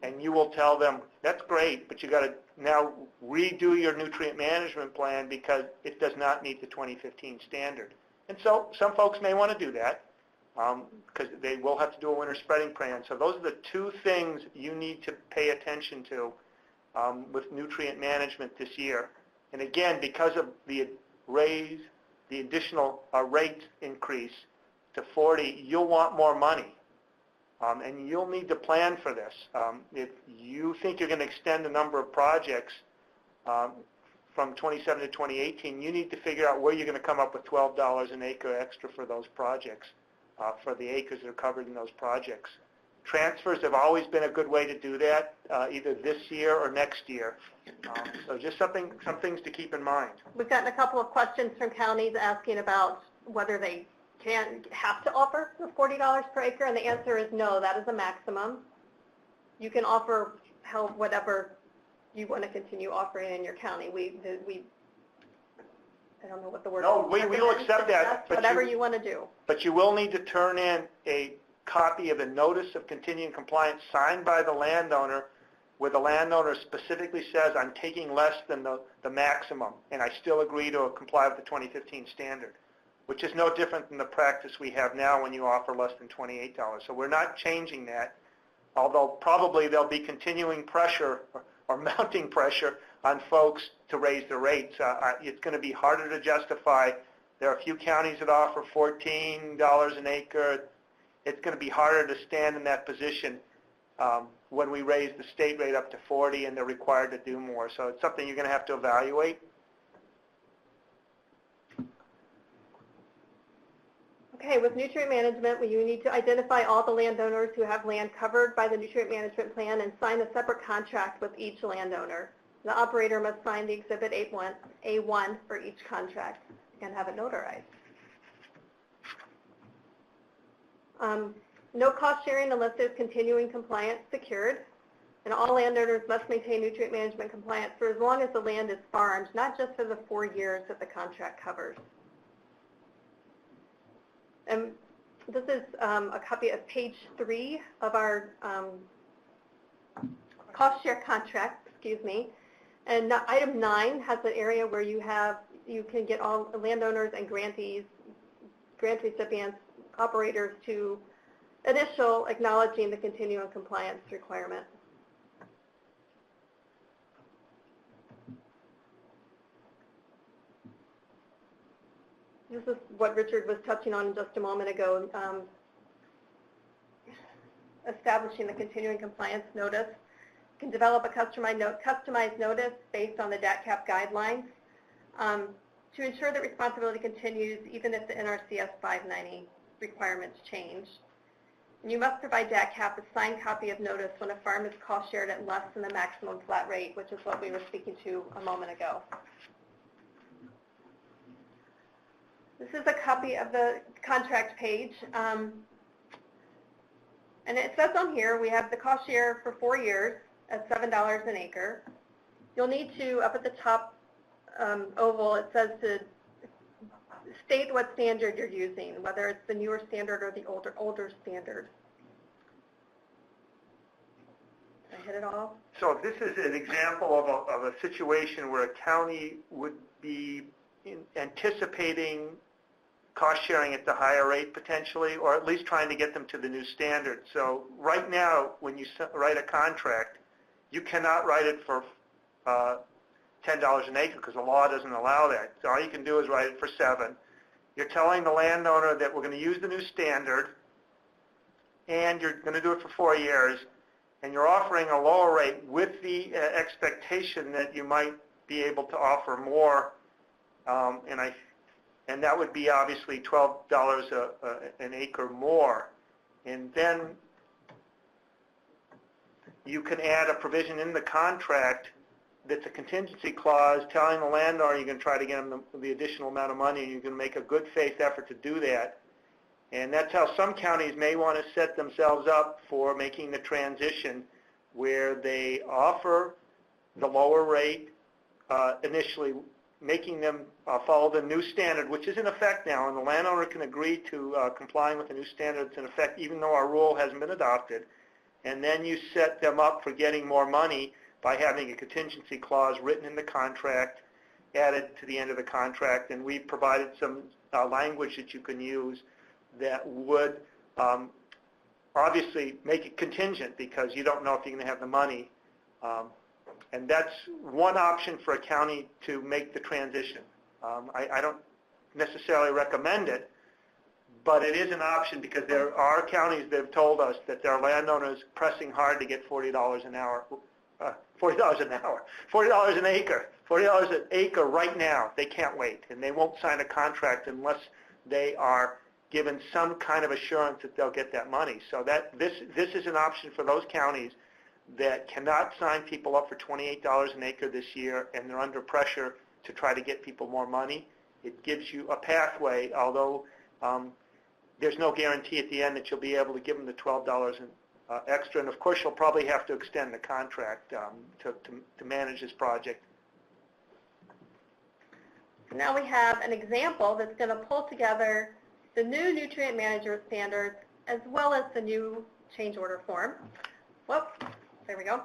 And you will tell them, that's great, but you got to now redo your nutrient management plan because it does not meet the 2015 standard. And so some folks may want to do that because they will have to do a winter spreading plan. So those are the two things you need to pay attention to with nutrient management this year. And again, because of the additional rate increase to 40, you'll want more money. And you'll need to plan for this. If you think you're going to extend the number of projects from 27 to 2018, you need to figure out where you're going to come up with $12 an acre extra for those projects, for the acres that are covered in those projects. Transfers have always been a good way to do that, either this year or next year. So just some things to keep in mind. We've gotten a couple of questions from counties asking about whether they have to offer the $40 per acre, and the answer is no, that is a maximum. You can offer whatever you want to continue offering in your county. I don't know what the word is. No, we will accept that. But whatever you want to do. But you will need to turn in a copy of the notice of continuing compliance signed by the landowner, where the landowner specifically says, I'm taking less than the maximum, and I still agree to comply with the 2015 standard, which is no different than the practice we have now when you offer less than $28. So we're not changing that, although probably there'll be continuing pressure or mounting pressure on folks to raise the rates. It's going to be harder to justify. There are a few counties that offer $14 an acre. It's going to be harder to stand in that position when we raise the state rate up to 40 and they're required to do more. So it's something you're going to have to evaluate. Okay, with nutrient management, you need to identify all the landowners who have land covered by the nutrient management plan and sign a separate contract with each landowner. The operator must sign the Exhibit A1 for each contract and have it notarized. No cost sharing unless there's continuing compliance secured. And all landowners must maintain nutrient management compliance for as long as the land is farmed, not just for the 4 years that the contract covers. And this is a copy of page 3 of our cost share contract, And item 9 has an area where you can get all landowners and grantees, grant recipients, operators to initial acknowledging the continuing compliance requirement. This is what Richard was touching on just a moment ago, establishing the continuing compliance notice. You can develop a customized notice based on the DATCAP guidelines to ensure that responsibility continues even if the NRCS 590 requirements change. And you must provide DATCAP a signed copy of notice when a farm is cost shared at less than the maximum flat rate, which is what we were speaking to a moment ago. This is a copy of the contract page. And it says on here we have the cost share for 4 years at $7 an acre. You'll need to, up at the top oval, it says to state what standard you're using, whether it's the newer standard or the older standard. Did I hit it all? So this is an example of a situation where a county would be anticipating cost sharing at the higher rate potentially, or at least trying to get them to the new standard. So right now, when you write a contract, you cannot write it for $10 an acre because the law doesn't allow that. So all you can do is write it for $7. You're telling the landowner that we're going to use the new standard and you're going to do it for 4 years, and you're offering a lower rate with the expectation that you might be able to offer more, and that would be obviously $12 an acre more. And then you can add a provision in the contract that's a contingency clause telling the landowner you're going to try to get them the additional amount of money, and you're going to make a good faith effort to do that. And that's how some counties may want to set themselves up for making the transition, where they offer the lower rate initially, making them follow the new standard, which is in effect now, and the landowner can agree to complying with the new standard that's in effect, even though our rule hasn't been adopted. And then you set them up for getting more money by having a contingency clause written in the contract, added to the end of the contract, and we provided some language that you can use that would obviously make it contingent, because you don't know if you're going to have the money. And that's one option for a county to make the transition. I don't necessarily recommend it, but it is an option, because there are counties that have told us that their landowners pressing hard to get $40 an hour, $40 an acre right now. They can't wait, and they won't sign a contract unless they are given some kind of assurance that they'll get that money. So that this is an option for those counties that cannot sign people up for $28 an acre this year, and they're under pressure to try to get people more money. It gives you a pathway, although there's no guarantee at the end that you'll be able to give them the $12 extra. And of course, you'll probably have to extend the contract to manage this project. Now we have an example that's going to pull together the new nutrient management standards as well as the new change order form. Whoops, there we go.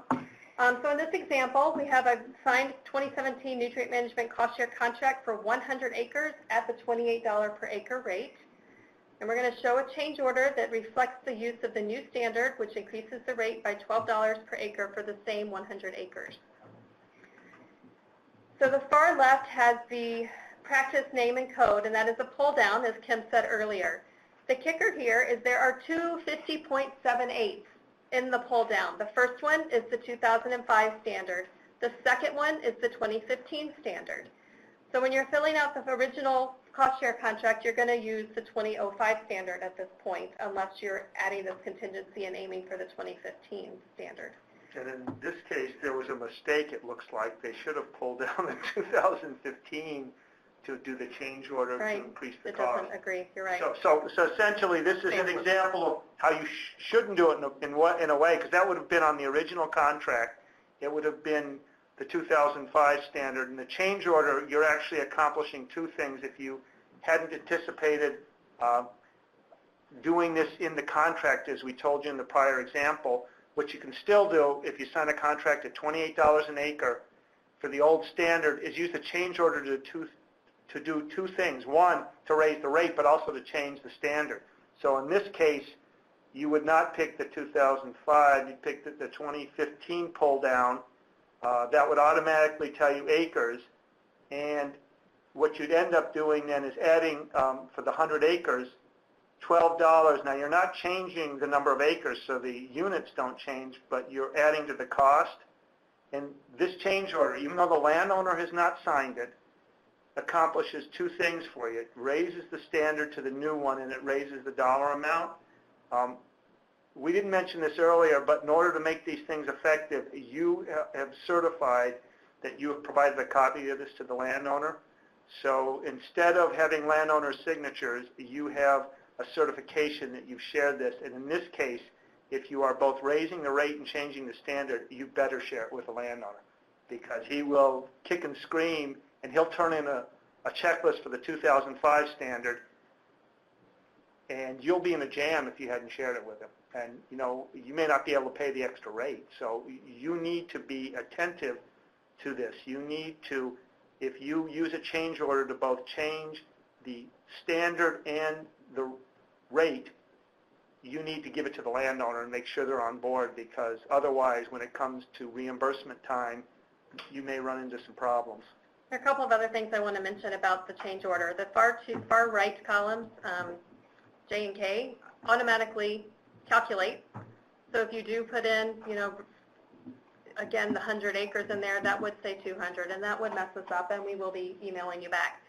So in this example, we have a signed 2017 nutrient management cost share contract for 100 acres at the $28 per acre rate. And we're going to show a change order that reflects the use of the new standard, which increases the rate by $12 per acre for the same 100 acres. So the far left has the practice name and code, and that is a pull down, as Kim said earlier. The kicker here is there are two 50.78s in the pull down. The first one is the 2005 standard. The second one is the 2015 standard. So when you're filling out the original cost share contract, you're going to use the 2005 standard at this point, unless you're adding this contingency and aiming for the 2015 standard. And in this case, there was a mistake, it looks like. They should have pulled down the 2015 to do the change order to increase the cost. Doesn't agree. You're right. So essentially, this is an example of how you shouldn't do it in a way, because that would have been on the original contract. It would have been the 2005 standard. In the change order, you're actually accomplishing two things. If you hadn't anticipated doing this in the contract, as we told you in the prior example, what you can still do if you sign a contract at $28 an acre for the old standard is use the change order to do two things. One, to raise the rate, but also to change the standard. So in this case, you would not pick the 2005, you'd pick the 2015 pull down. That would automatically tell you acres, and what you'd end up doing then is adding, for the 100 acres, $12. Now, you're not changing the number of acres, so the units don't change, but you're adding to the cost. And this change order, even though the landowner has not signed it, accomplishes two things for you. It raises the standard to the new one, and it raises the dollar amount. We didn't mention this earlier, but in order to make these things effective, you have certified that you have provided a copy of this to the landowner. So instead of having landowner signatures, you have a certification that you've shared this. And in this case, if you are both raising the rate and changing the standard, you better share it with the landowner, because he will kick and scream, and he'll turn in a checklist for the 2005 standard, and you'll be in a jam if you hadn't shared it with him. And, you know, you may not be able to pay the extra rate. So you need to be attentive to this. You need to, if you use a change order to both change the standard and the rate, you need to give it to the landowner and make sure they're on board, because otherwise, when it comes to reimbursement time, you may run into some problems. There are a couple of other things I want to mention about the change order. The far right columns, J and K, automatically calculate. So if you do put in, you know, again, the 100 acres in there, that would say 200, and that would mess us up, and we will be emailing you back.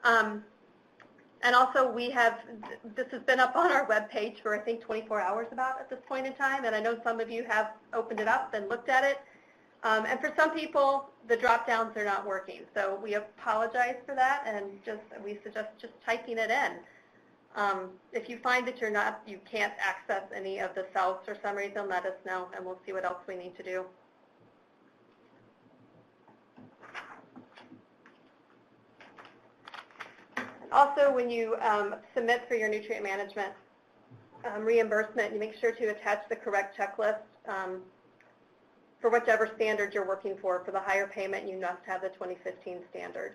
And also, this has been up on our webpage for, I think, 24 hours about at this point in time, and I know some of you have opened it up and looked at it. And for some people, the drop downs are not working. So we apologize for that, and we suggest just typing it in. If you find that you can't access any of the cells for some reason, let us know, and we'll see what else we need to do. Also, when you submit for your nutrient management reimbursement, you make sure to attach the correct checklist for whichever standard you're working for. For the higher payment, you must have the 2015 standard.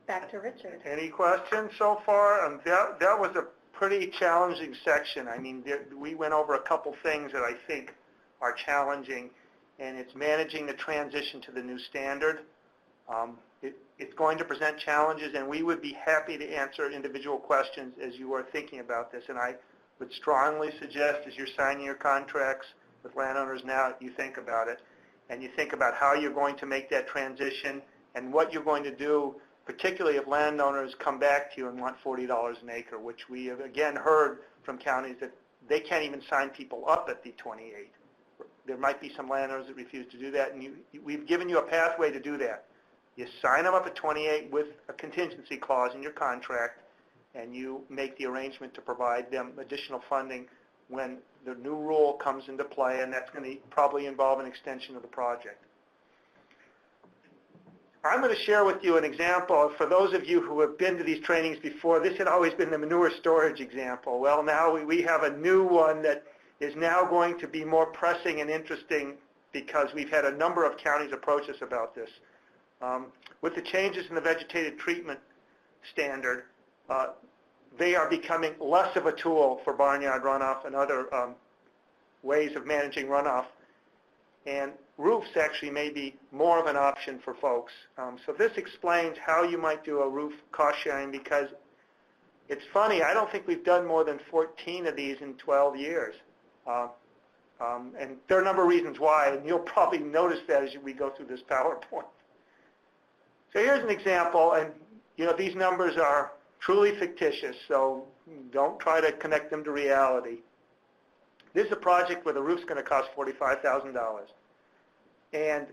Back to Richard. Any questions so far? That was a pretty challenging section. I mean, we went over a couple things that I think are challenging, and it's managing the transition to the new standard. It's going to present challenges, and we would be happy to answer individual questions as you are thinking about this. And I would strongly suggest, as you're signing your contracts with landowners now, you think about it, and you think about how you're going to make that transition and what you're going to do, particularly if landowners come back to you and want $40 an acre, which we have again heard from counties that they can't even sign people up at the 28. There might be some landowners that refuse to do that, and we've given you a pathway to do that. You sign them up at 28 with a contingency clause in your contract, and you make the arrangement to provide them additional funding when the new rule comes into play, and that's going to probably involve an extension of the project. I'm going to share with you an example. For those of you who have been to these trainings before, this had always been the manure storage example. Well, now we have a new one that is now going to be more pressing and interesting because we've had a number of counties approach us about this. With the changes in the vegetated treatment standard, they are becoming less of a tool for barnyard runoff and other ways of managing runoff. And roofs actually may be more of an option for folks. So this explains how you might do a roof cost sharing, because it's funny, I don't think we've done more than 14 of these in 12 years. And there are a number of reasons why, and you'll probably notice that as we go through this PowerPoint. So here's an example, and these numbers are truly fictitious, so don't try to connect them to reality. This is a project where the roof's going to cost $45,000. And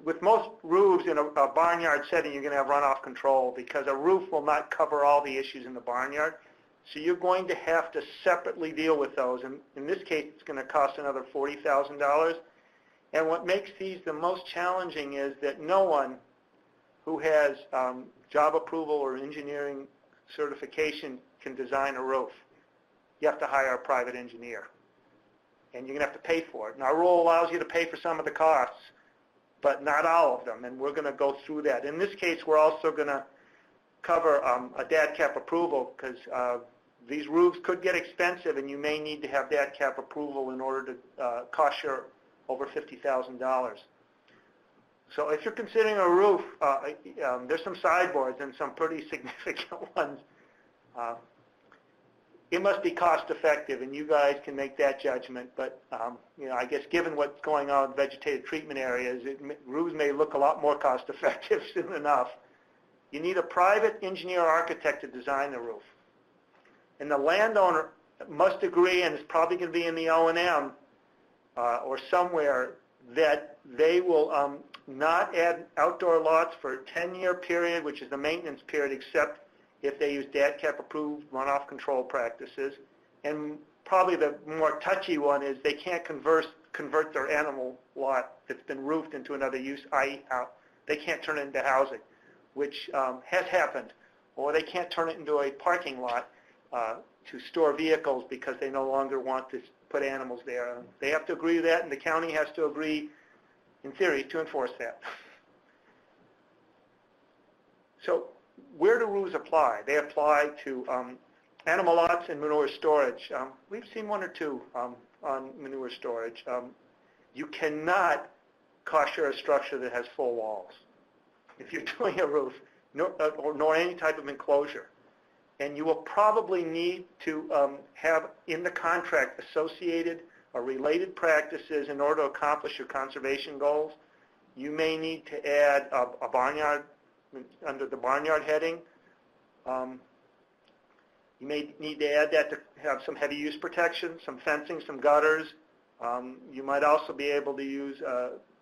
with most roofs in a barnyard setting, you're going to have runoff control because a roof will not cover all the issues in the barnyard. So you're going to have to separately deal with those. And in this case, it's going to cost another $40,000. And what makes these the most challenging is that no one who has job approval or engineering certification can design a roof. You have to hire a private engineer, and you're going to have to pay for it. And our rule allows you to pay for some of the costs, but not all of them, and we're going to go through that. In this case, we're also going to cover a Deathcap approval, because these roofs could get expensive, and you may need to have Deathcap approval in order to cost share over $50,000. So if you're considering a roof, there's some sideboards and some pretty significant ones. It must be cost effective, and you guys can make that judgment. But I guess given what's going on in vegetated treatment areas, roofs may look a lot more cost effective soon enough. You need a private engineer or architect to design the roof, and the landowner must agree, and it's probably going to be in the O&M or somewhere, that they will not add outdoor lots for a 10-year period, which is the maintenance period, except if they use Deathcap approved runoff control practices. And probably the more touchy one is they can't convert their animal lot that's been roofed into another use, i.e. they can't turn it into housing, which has happened. Or they can't turn it into a parking lot to store vehicles because they no longer want to put animals there. They have to agree to that, and the county has to agree, in theory, to enforce that. So where do rules apply? They apply to animal lots and manure storage. We've seen one or two on manure storage. You cannot cost share a structure that has full walls if you're doing a roof, nor any type of enclosure. And you will probably need to have in the contract associated or related practices in order to accomplish your conservation goals. You may need to add a barnyard under the barnyard heading. You may need to add that to have some heavy use protection, some fencing, some gutters. You might also be able to use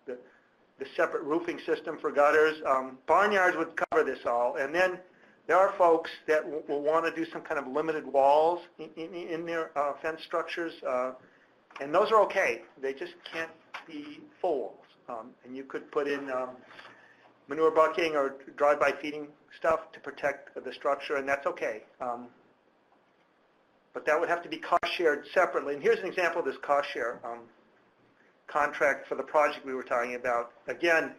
the separate roofing system for gutters. Barnyards would cover this all. And then there are folks that will want to do some kind of limited walls in their fence structures. And those are okay. They just can't be full walls. And you could put in manure bucking or drive-by feeding stuff to protect the structure, and that's okay. But that would have to be cost shared separately. And here's an example of this cost share contract for the project we were talking about. Again,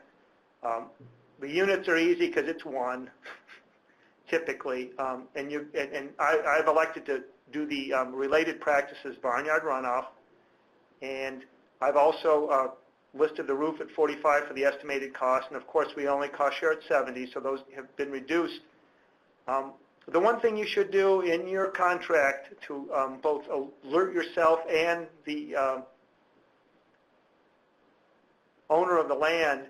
the units are easy because it's one, typically. And I've elected to do the related practices barnyard runoff. And I've also listed the roof at 45 for the estimated cost. And of course, we only cost share at 70, so those have been reduced. The one thing you should do in your contract to both alert yourself and the owner of the land,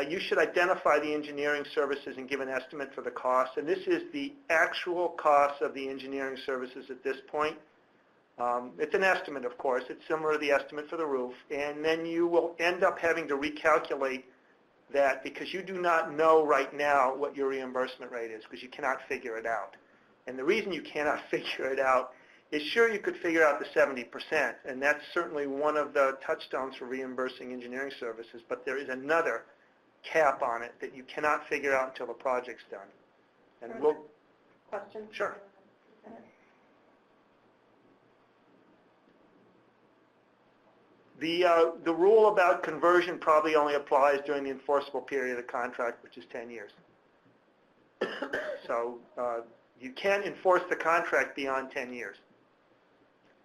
you should identify the engineering services and give an estimate for the cost. And this is the actual cost of the engineering services at this point. It's an estimate, of course. It's similar to the estimate for the roof. And then you will end up having to recalculate that because you do not know right now what your reimbursement rate is because you cannot figure it out. And the reason you cannot figure it out is sure you could figure out the 70%, and that's certainly one of the touchstones for reimbursing engineering services, but there is another cap on it that you cannot figure out until the project's done. And we'll... Question? Sure. The rule about conversion probably only applies during the enforceable period of the contract, which is 10 years. So you can't enforce the contract beyond 10 years.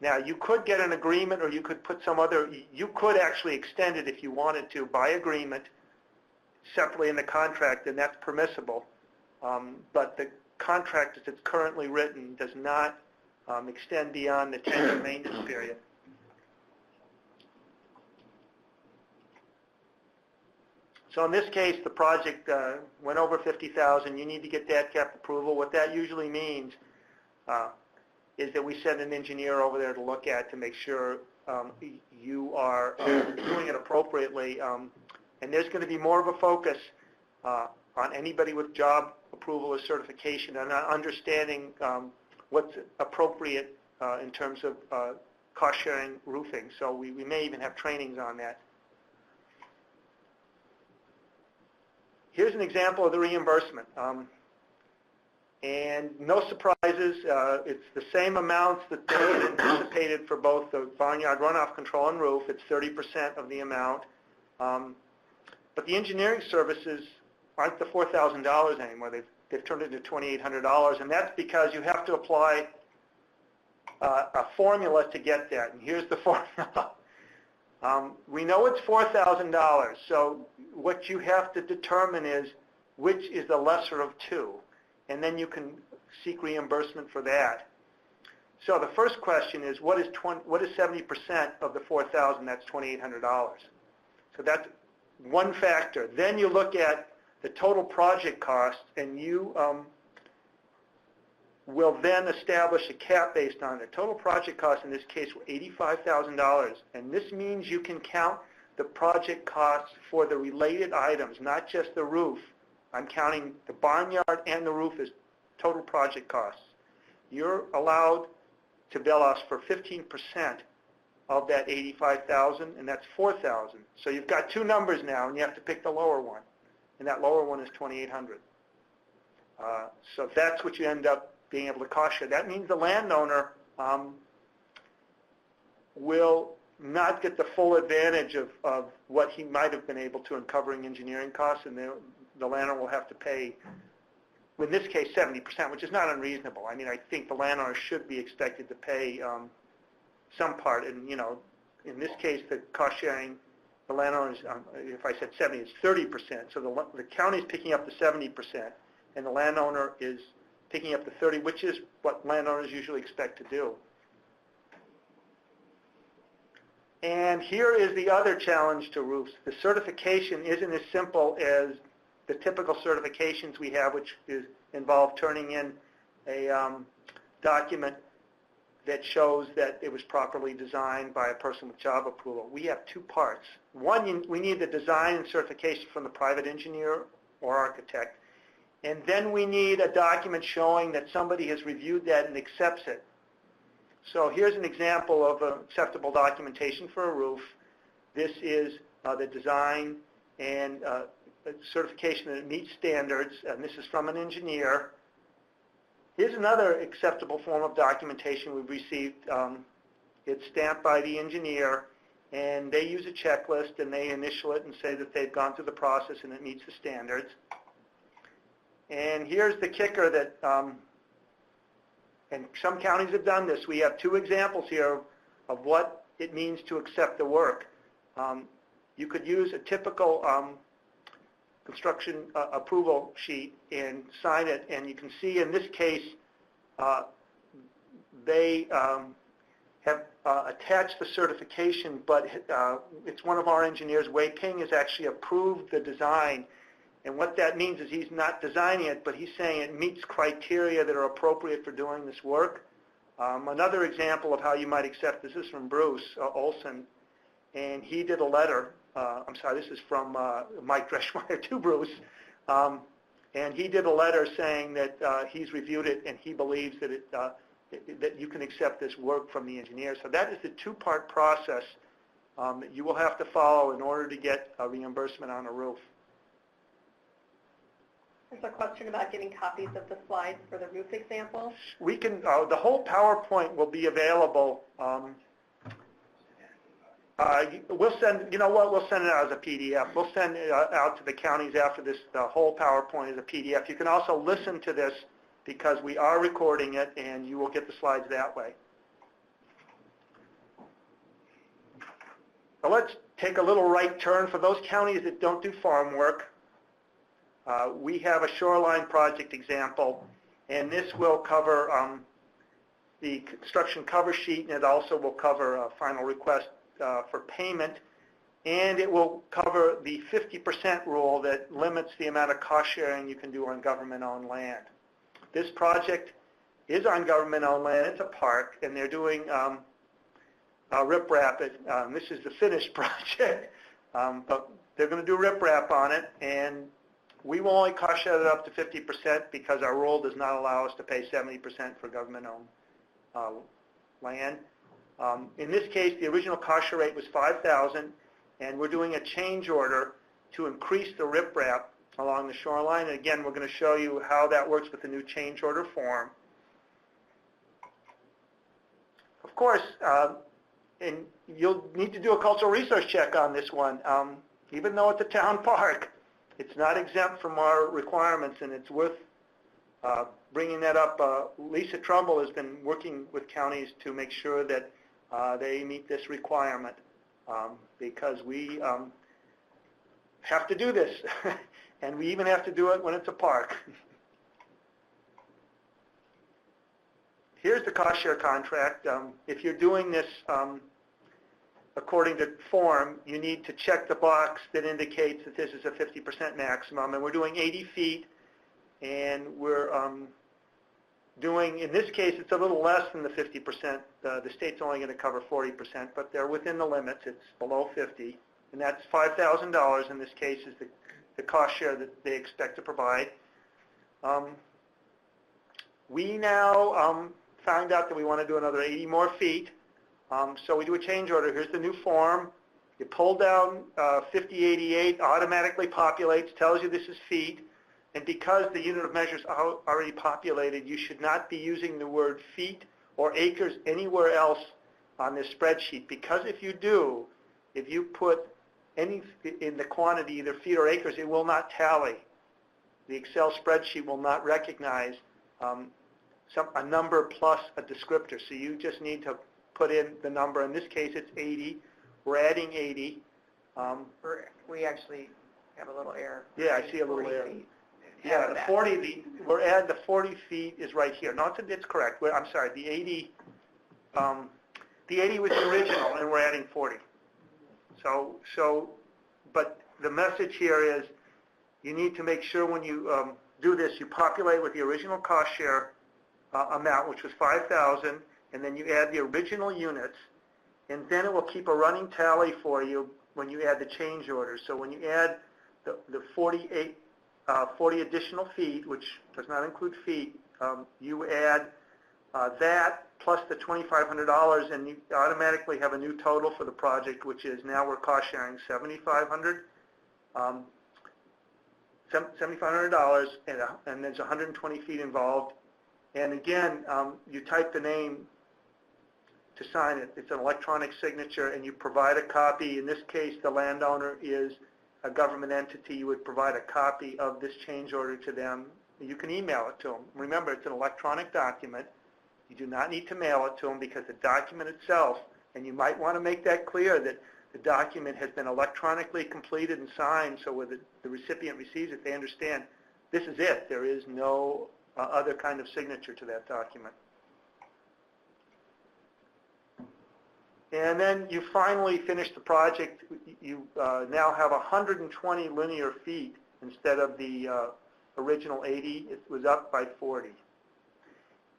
Now, you could get an agreement or you could put some other, you could actually extend it if you wanted to by agreement separately in the contract, and that's permissible. But the contract as it's currently written does not extend beyond the 10-year maintenance period. So in this case, the project went over $50,000. You need to get Deathcap approval. What that usually means is that we send an engineer over there to look at to make sure you are doing it appropriately. And there's going to be more of a focus on anybody with job approval or certification and understanding what's appropriate in terms of cost-sharing roofing. So we may even have trainings on that. Here's an example of the reimbursement. And no surprises, it's the same amounts that are anticipated for both the barnyard runoff control and roof. It's 30% of the amount. But the engineering services aren't the $4,000 anymore. They've turned it into $2,800, and that's because you have to apply a formula to get that. And here's the formula. We know it's $4,000, so what you have to determine is which is the lesser of two, and then you can seek reimbursement for that. So the first question is, what is 70% of the $4,000? That's $2,800. So that's one factor. Then you look at the total project cost, and you will then establish a cap based on it. Total project costs in this case were $85,000, and this means you can count the project costs for the related items, not just the roof. I'm counting the barnyard and the roof as total project costs. You're allowed to bill us for 15% of that $85,000, and that's $4,000. So you've got two numbers now, and you have to pick the lower one, and that lower one is $2,800. So that's what you end up being able to cost share. That means the landowner will not get the full advantage of what he might have been able to in covering engineering costs, and the landowner will have to pay, in this case, 70%, which is not unreasonable. I mean, I think the landowner should be expected to pay some part, and in this case, the cost sharing, the landowner is, if I said 70, it's 30%. So the county is picking up the 70%, and the landowner is picking up the 30, which is what landowners usually expect to do. And here is the other challenge to roofs. The certification isn't as simple as the typical certifications we have, which involve turning in a document that shows that it was properly designed by a person with job approval. We have two parts. One, we need the design and certification from the private engineer or architect, and then we need a document showing that somebody has reviewed that and accepts it. So here's an example of acceptable documentation for a roof. This is the design and certification that it meets standards, and this is from an engineer. Here's another acceptable form of documentation we've received. It's stamped by the engineer, and they use a checklist, and they initial it and say that they've gone through the process and it meets the standards. And here's the kicker that, and some counties have done this. We have two examples here of what it means to accept the work. You could use a typical construction approval sheet and sign it, and you can see in this case they have attached the certification, but it's one of our engineers. Wei Ping has actually approved the design, and what that means is he's not designing it, but he's saying it meets criteria that are appropriate for doing this work. Another example of how you might accept this is from Bruce Olson, and he did a letter. I'm sorry, this is from Mike Dreschmeyer to Bruce, and he did a letter saying that he's reviewed it and he believes that that you can accept this work from the engineer. So that is the two-part process that you will have to follow in order to get a reimbursement on a roof. There's a question about getting copies of the slides for the roof example. We can, the whole PowerPoint will be available. We'll send, you know what, we'll send it out as a PDF. We'll send it out to the counties after this, the whole PowerPoint as a PDF. You can also listen to this because we are recording it, and you will get the slides that way. So let's take a little right turn. For those counties that don't do farm work, we have a shoreline project example, and this will cover the construction cover sheet, and it also will cover a final request for payment, and it will cover the 50% rule that limits the amount of cost sharing you can do on government-owned land. This project is on government-owned land. It's a park, and they're doing riprap. This is the finished project, but they're going to do riprap on it, and we will only cost share it up to 50% because our rule does not allow us to pay 70% for government-owned land. In this case, the original cost share rate was $5,000, and we're doing a change order to increase the riprap along the shoreline. And again, we're going to show you how that works with the new change order form. Of course, and you'll need to do a cultural resource check on this one. Even though it's a town park, it's not exempt from our requirements, and it's worth bringing that up. Lisa Trumbull has been working with counties to make sure that they meet this requirement because we have to do this, and we even have to do it when it's a park. Here's the cost share contract. If you're doing this according to form, you need to check the box that indicates that this is a 50% maximum, and we're doing 80 feet, and we're doing, in this case, it's a little less than the 50%. The state's only going to cover 40%, but they're within the limits. It's below 50, and that's $5,000 in this case is the cost share that they expect to provide. We now found out that we want to do another 80 more feet, so we do a change order. Here's the new form. You pull down 5088, automatically populates, tells you this is feet. And because the unit of measure is already populated, you should not be using the word feet or acres anywhere else on this spreadsheet. Because if you do, if you put any in the quantity, either feet or acres, it will not tally. The Excel spreadsheet will not recognize a number plus a descriptor. So you just need to put in the number. In this case, it's 80. We're adding 80. We actually have a little error. Yeah, I see a little error. Feet. Yeah, the 40, we're at the 40 feet is right here. Not that it's correct. I'm sorry, the 80 was the original, and we're adding 40. So, but the message here is you need to make sure when you do this, you populate with the original cost share amount, which was $5,000, and then you add the original units, and then it will keep a running tally for you when you add the change orders. So when you add the 40 additional feet, which does not include feet, you add that plus the $2,500, and you automatically have a new total for the project, which is now we're cost sharing $7,500. $7,500, and there's 120 feet involved. And again, you type the name to sign it. It's an electronic signature, and you provide a copy. In this case, the landowner is a government entity. You would provide a copy of this change order to them. You can email it to them. Remember, it's an electronic document. You do not need to mail it to them because the document itself, and you might want to make that clear that the document has been electronically completed and signed, so when the recipient receives it, they understand this is it. There is no other kind of signature to that document. And then you finally finish the project. You now have 120 linear feet instead of the original 80. It was up by 40.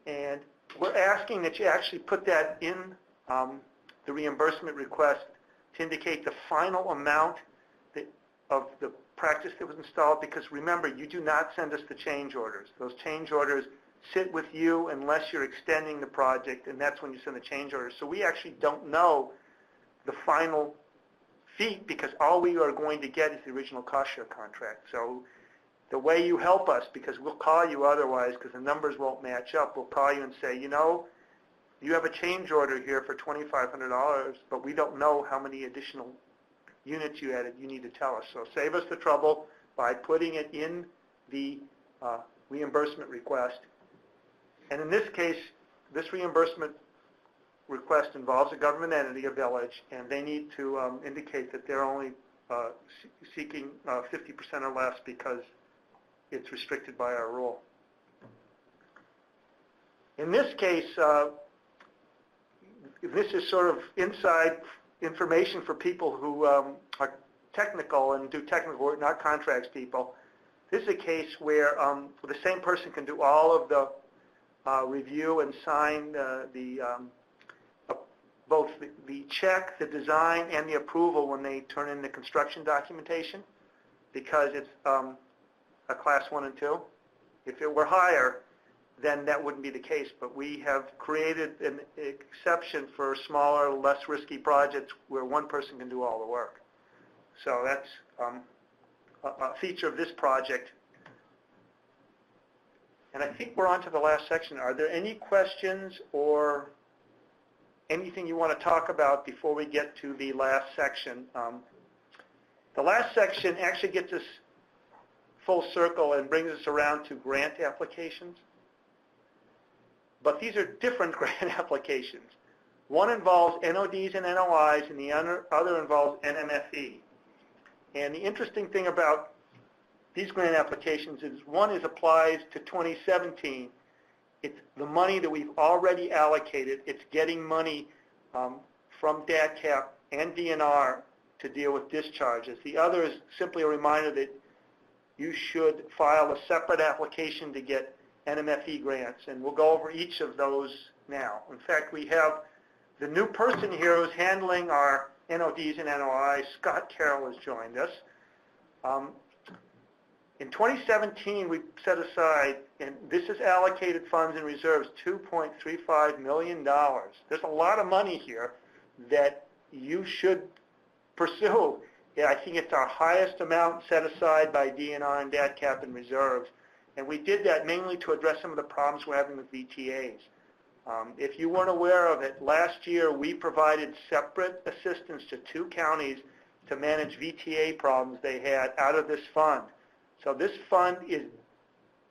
And we're asking that you actually put that in the reimbursement request to indicate the final amount of the practice that was installed, because remember, you do not send us the change orders. Those change orders sit with you unless you're extending the project, and that's when you send the change orders. So we actually don't know the final feet, because all we are going to get is the original cost share contract. So the way you help us, because we'll call you otherwise because the numbers won't match up, we'll call you and say, you know, you have a change order here for $2,500, but we don't know how many additional units you added. You need to tell us. So save us the trouble by putting it in the reimbursement request. And in this case, this reimbursement request involves a government entity, a village, and they need to indicate that they're only seeking 50% or less because it's restricted by our rule. In this case, this is sort of inside information for people who are technical and do technical work, not contracts people. This is a case where the same person can do all of the review and sign both the check, the design, and the approval when they turn in the construction documentation, because it's a class 1 and 2. If it were higher, then that wouldn't be the case. But we have created an exception for smaller, less risky projects where one person can do all the work. So that's a feature of this project. And I think we're on to the last section. Are there any questions or anything you want to talk about before we get to the last section? The last section actually gets us full circle and brings us around to grant applications. But these are different grant applications. One involves NODs and NOIs, and the other involves NMFE. And the interesting thing about these grant applications is one applies to 2017. It's the money that we've already allocated. It's getting money from Deathcap and DNR to deal with discharges. The other is simply a reminder that you should file a separate application to get NMFE grants, and we'll go over each of those now. In fact, we have the new person here who's handling our NODs and NOIs. Scott Carroll has joined us. In 2017, we set aside, and this is allocated funds and reserves, $2.35 million. There's a lot of money here that you should pursue. Yeah, I think it's our highest amount set aside by DNR and Deathcap in reserves. And we did that mainly to address some of the problems we're having with VTAs. If you weren't aware of it, last year we provided separate assistance to 2 counties to manage VTA problems they had out of this fund. So this fund is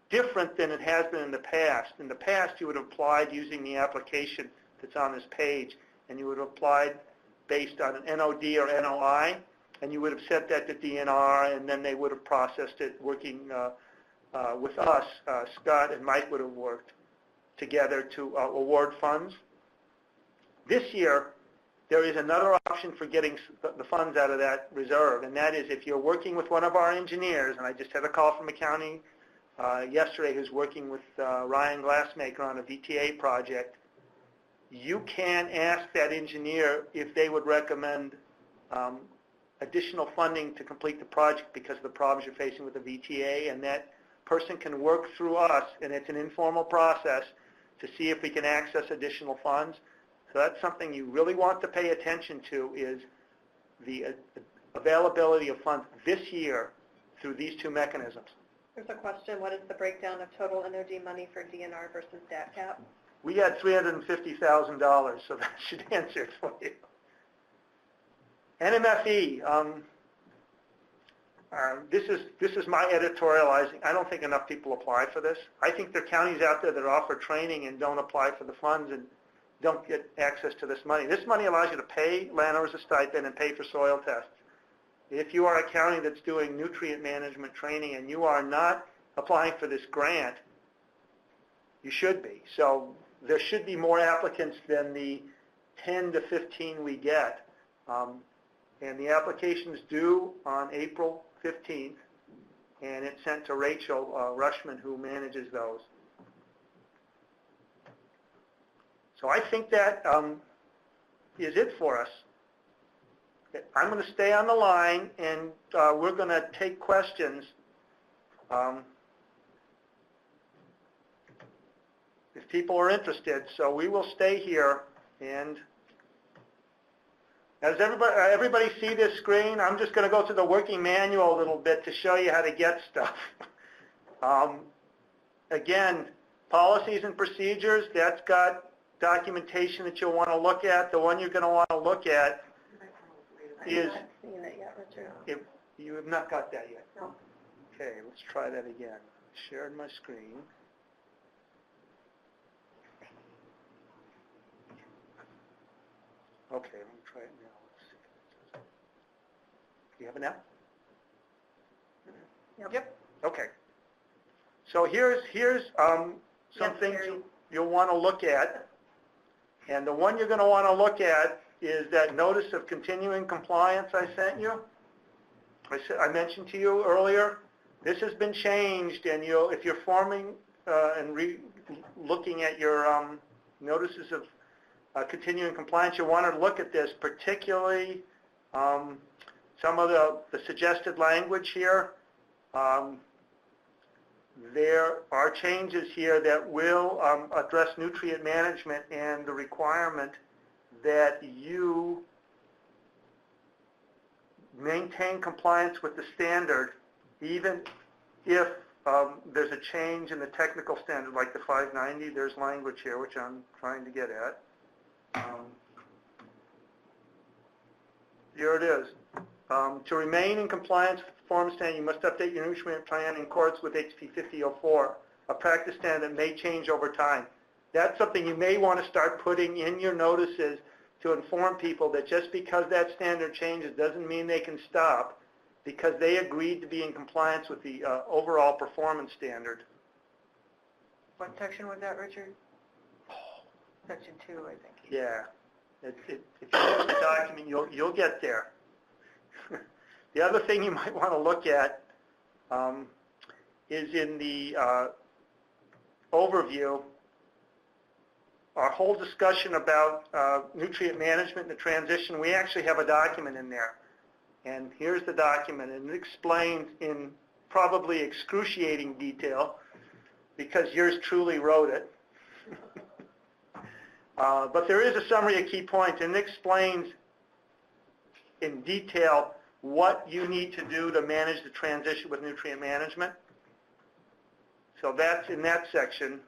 different than it has been in the past. In the past, you would have applied using the application that's on this page, and you would have applied based on an NOD or NOI, and you would have sent that to DNR, and then they would have processed it working with us. Scott and Mike would have worked together to award funds. This year, there is another option for getting the funds out of that reserve, and that is if you're working with one of our engineers, and I just had a call from a county yesterday who's working with Ryan Glassmaker on a VTA project. You can ask that engineer if they would recommend additional funding to complete the project because of the problems you're facing with the VTA, and that person can work through us, and it's an informal process, to see if we can access additional funds. So that's something you really want to pay attention to, is the availability of funds this year through these two mechanisms. There's a question, what is the breakdown of total energy money for DNR versus Deathcap? We had $350,000, so that should answer it for you. NMFE, this is my editorializing. I don't think enough people apply for this. I think there are counties out there that offer training and don't apply for the funds and don't get access to this money. This money allows you to pay landowners a stipend and pay for soil tests. If you are a county that's doing nutrient management training and you are not applying for this grant, you should be. So there should be more applicants than the 10 to 15 we get. And the application's due on April 15th, and it's sent to Rachel Rushman, who manages those. So I think that is it for us. I'm going to stay on the line, and we're going to take questions. If people are interested, so we will stay here. And does everybody see this screen? I'm just going to go through the working manual a little bit to show you how to get stuff. Again, policies and procedures, that's got documentation that you'll want to look at. The one you're going to want to look at is, I'm not seeing it yet, Richard. if you have not got that yet. No. Okay, let's try that again. Shared my screen. Okay, let me try it now. Let's see. You have it now? Yep. Okay. So here's some Yes, things Mary. you'll want to look at. And the one you're going to want to look at is that notice of continuing compliance I sent you. I mentioned to you earlier, this has been changed, and if you're forming and looking at your notices of continuing compliance, you want to look at this, particularly some of the suggested language here. There are changes here that will address nutrient management and the requirement that you maintain compliance with the standard, even if there's a change in the technical standard, like the 590. There's language here, which I'm trying to get at. Here it is. To remain in compliance with the performance standard, you must update your nutrient plan in accordance with HP 5004, a practice standard that may change over time. That's something you may want to start putting in your notices to inform people that just because that standard changes doesn't mean they can stop, because they agreed to be in compliance with the overall performance standard. What section was that, Richard? Section 2, I think. Yeah. If you look at the document, you'll get there. The other thing you might want to look at is in the overview, our whole discussion about nutrient management and the transition. We actually have a document in there. And here's the document, and it explains in probably excruciating detail, because yours truly wrote it. But there is a summary of key points, and it explains in detail what you need to do to manage the transition with nutrient management. So that's in that section.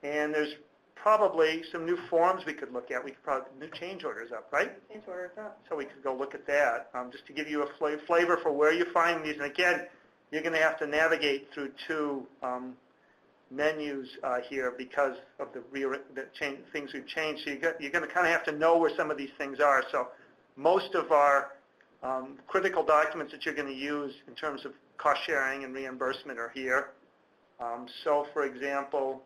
And there's probably some new forms we could look at. We could probably, new change orders up, right? Change orders up. So we could go look at that, just to give you a flavor for where you find these. And again, you're going to have to navigate through two menus here because of the things we've changed. So you're going to kind of have to know where some of these things are. So most of our critical documents that you're going to use in terms of cost sharing and reimbursement are here. So for example,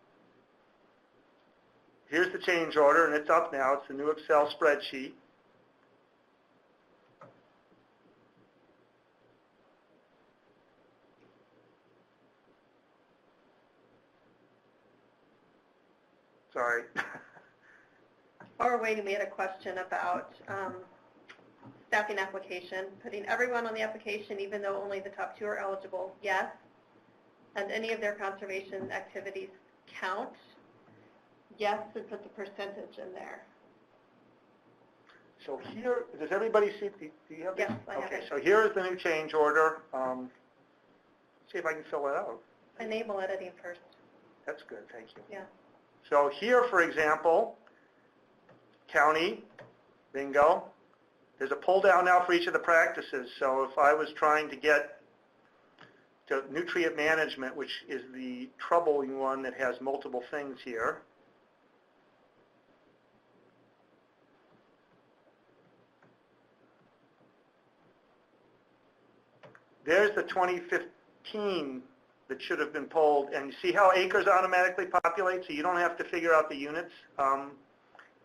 here's the change order, and it's up now. It's the new Excel spreadsheet. sorry. While we're waiting, we had a question about staffing application, putting everyone on the application even though only the top 2 are eligible, yes. And any of their conservation activities count, yes, and put the percentage in there. So here, does everybody see, do you have this? Yes, I have Okay, it. so here is the new change order. See if I can fill it out. Enable editing first, That's good, thank you. yeah. So here, for example, county, bingo. There's a pull down now for each of the practices. So if I was trying to get to nutrient management, which is the troubling one that has multiple things here. There's the 2015 that should have been pulled, and you see how acres automatically populate, so you don't have to figure out the units.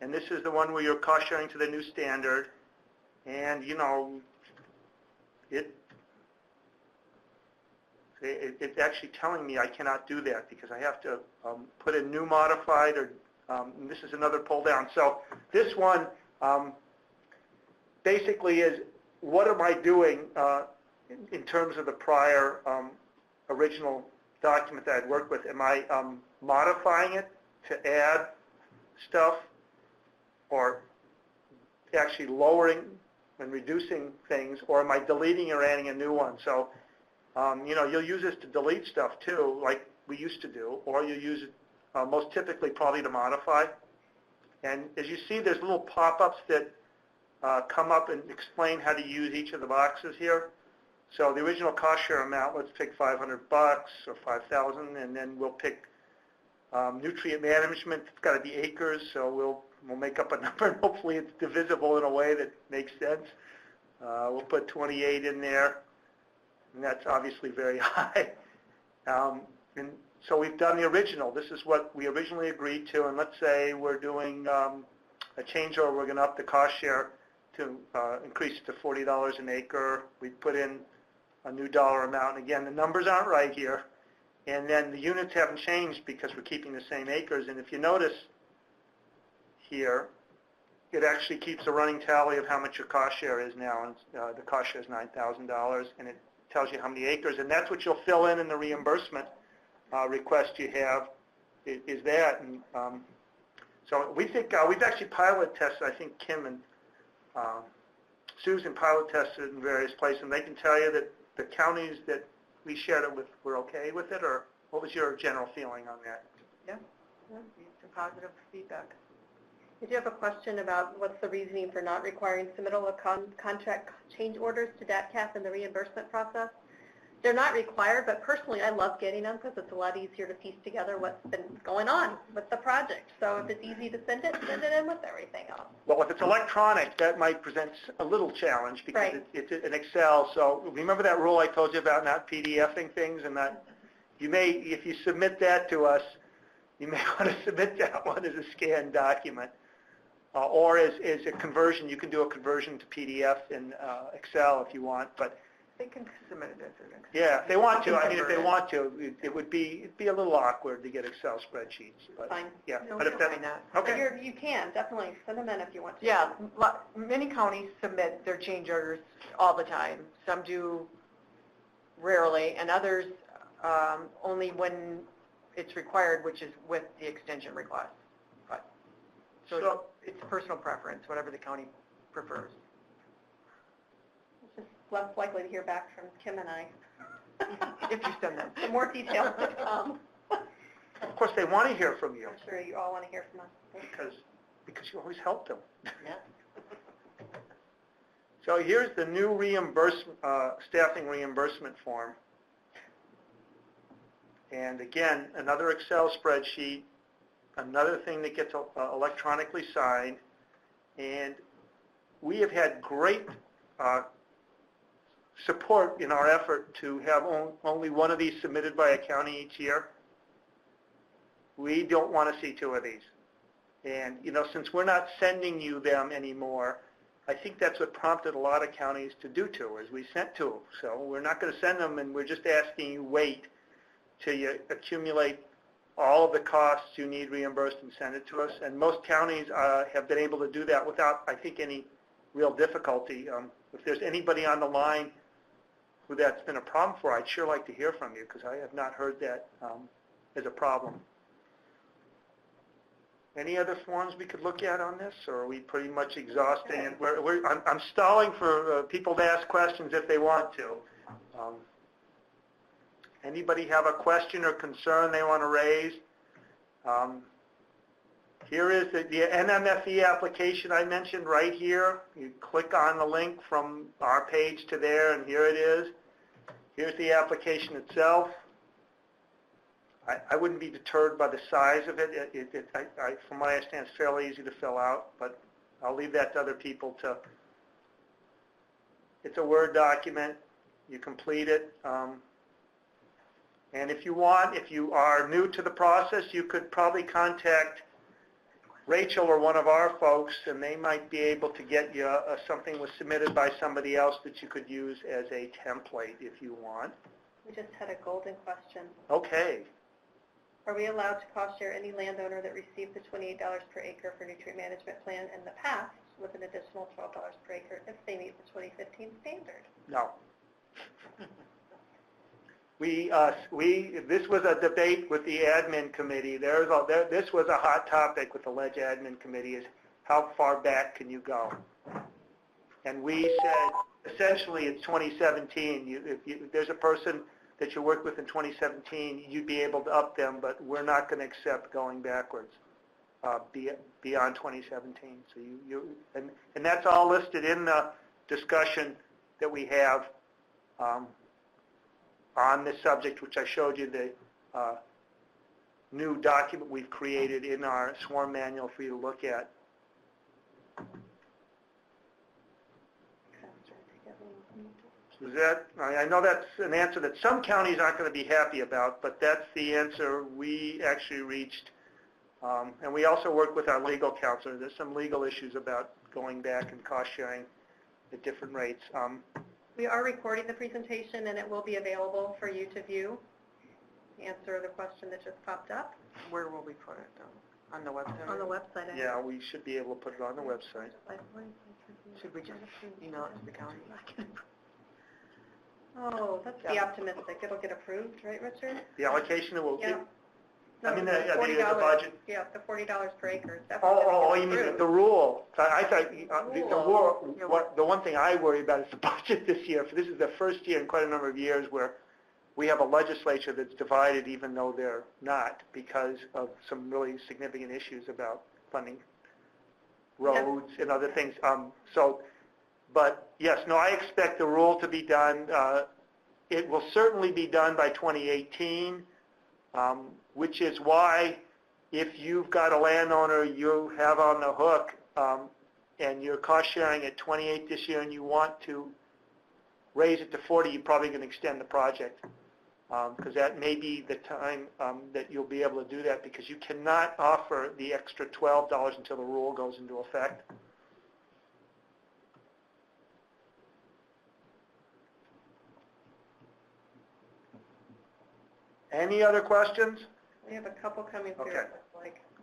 And this is the one where you're cost sharing to the new standard, and you know, it's actually telling me I cannot do that because I have to put in new modified, or and this is another pull down. So this one basically is, what am I doing in terms of the prior original document that I'd worked with? Am I modifying it to add stuff, or actually lowering and reducing things, or am I deleting or adding a new one? So, you know, you'll use this to delete stuff too, like we used to do, or you use it most typically probably to modify. And as you see, there's little pop-ups that come up and explain how to use each of the boxes here. So the original cost share amount, let's pick $500 or $5,000, and then we'll pick nutrient management. It's got to be acres, so we'll make up a number, and hopefully it's divisible in a way that makes sense. We'll put 28 in there, and that's obviously very high. And so we've done the original. This is what we originally agreed to, and let's say we're doing a change order. We're going to up the cost share to increase it to $40 an acre. We put in a new dollar amount, and again, the numbers aren't right here. And then the units haven't changed because we're keeping the same acres. And if you notice here, it actually keeps a running tally of how much your cost share is now, and the cost share is $9,000, and it tells you how many acres, and that's what you'll fill in the reimbursement request you have, is that. And so we think we've actually pilot tested, I think Kim and Susan pilot tested in various places, and they can tell you that the counties that we shared it with were okay with it, or what was your general feeling on that? Yeah, some positive feedback. Did you have a question about what's the reasoning for not requiring submittal of contract change orders to Deathcap in the reimbursement process? They're not required, but personally I love getting them because it's a lot easier to piece together what's been going on with the project. So if it's easy to send it in with everything else. Well, if it's electronic, that might present a little challenge because Right. it's an Excel. So remember that rule I told you about not PDFing things, and that you may, if you submit that to us, you may want to submit that one as a scanned document. Or as a conversion. You can do a conversion to PDF in Excel if you want, but They can submit it as an Excel. yeah, if they want to. I mean, if they want to, it'd be a little awkward to get Excel spreadsheets. But Fine. yeah, No, but if we that, don't mind that. okay. But you can definitely send them in if you want to. Yeah, many counties submit their change orders all the time. Some do rarely, and others only when it's required, which is with the extension request. But so it's personal preference, whatever the county prefers. It's just less likely to hear back from Kim and I. If you send them. The more details to come. Of course, they want to hear from you I'm sure you all want to hear from us. because you always help them. Yeah. So here's the new staffing reimbursement form. And again, another Excel spreadsheet, another thing that gets electronically signed. And we have had great support in our effort to have only one of these submitted by a county each year. We don't want to see two of these. And, you know, since we're not sending you them anymore, I think that's what prompted a lot of counties to do two, is we sent two. So we're not going to send them, and we're just asking you wait till you accumulate all of the costs you need reimbursed and send it to us. And most counties have been able to do that without, I think, any real difficulty. If there's anybody on the line who that's been a problem for, I'd sure like to hear from you, because I have not heard that as a problem. Any other forms we could look at on this, or are we pretty much exhausting? And I'm stalling for people to ask questions if they want to. Anybody have a question or concern they want to raise? Here is the NMFE application I mentioned right here. You click on the link from our page to there, and here it is. Here's the application itself. I wouldn't be deterred by the size of it. From what I understand, it's fairly easy to fill out, but I'll leave that to other people to. It's a Word document. You complete it. And if you want, if you are new to the process, you could probably contact Rachel or one of our folks, and they might be able to get you something was submitted by somebody else that you could use as a template if you want. We just had a golden question. Okay. Are we allowed to cost share any landowner that received the $28 per acre for nutrient management plan in the past with an additional $12 per acre if they meet the 2015 standard? No. This was a debate with the admin committee. This was a hot topic with the Ledge admin committee, is how far back can you go? And we said, essentially, it's 2017. If there's a person that you work with in 2017, you'd be able to up them, but we're not going to accept going backwards beyond 2017. So and that's all listed in the discussion that we have on this subject, which I showed you the new document we've created in our SWRM manual for you to look at. So I know that's an answer that some counties aren't going to be happy about, but that's the answer we actually reached. And we also work with our legal counselor. There's some legal issues about going back and cost sharing at different rates. We are recording the presentation, and it will be available for you to view. Answer the question that just popped up. Where will we put it, though? On the website? On the website. Yeah, we should be able to put it on the website. Should we just email it to the county? Oh, let's be optimistic. It'll get approved, right, Richard? The allocation will. Yeah. I mean, the $40, budget. Yeah, the $40 per acre. Oh, you mean the rule? I thought the rule. The one thing I worry about is the budget this year. This is the first year in quite a number of years where we have a legislature that's divided, even though they're not, because of some really significant issues about funding roads and other things. But yes, no, I expect the rule to be done. It will certainly be done by 2018. Which is why if you've got a landowner you have on the hook and you're cost sharing at 28 this year and you want to raise it to 40, you're probably going to extend the project because that may be the time that you'll be able to do that, because you cannot offer the extra $12 until the rule goes into effect. Any other questions? We have a couple coming through. Okay.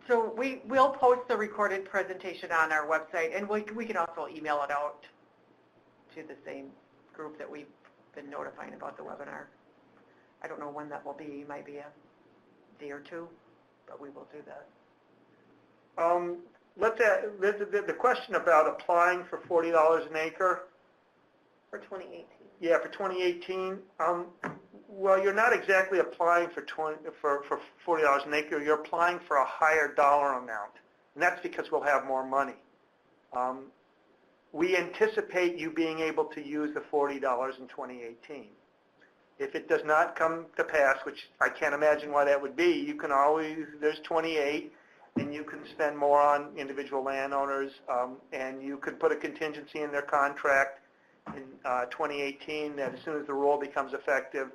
So we'll post the recorded presentation on our website, and we can also email it out to the same group that we've been notifying about the webinar. I don't know when that will be. It might be a day or two, but we will do that. The question about applying for $40 an acre. For 2018. Yeah, for 2018. Well, you're not exactly applying for $40 an acre. You're applying for a higher dollar amount, and that's because we'll have more money. We anticipate you being able to use the $40 in 2018. If it does not come to pass, which I can't imagine why that would be, you can always, there's 28, and you can spend more on individual landowners, and you could put a contingency in their contract in 2018 that as soon as the rule becomes effective,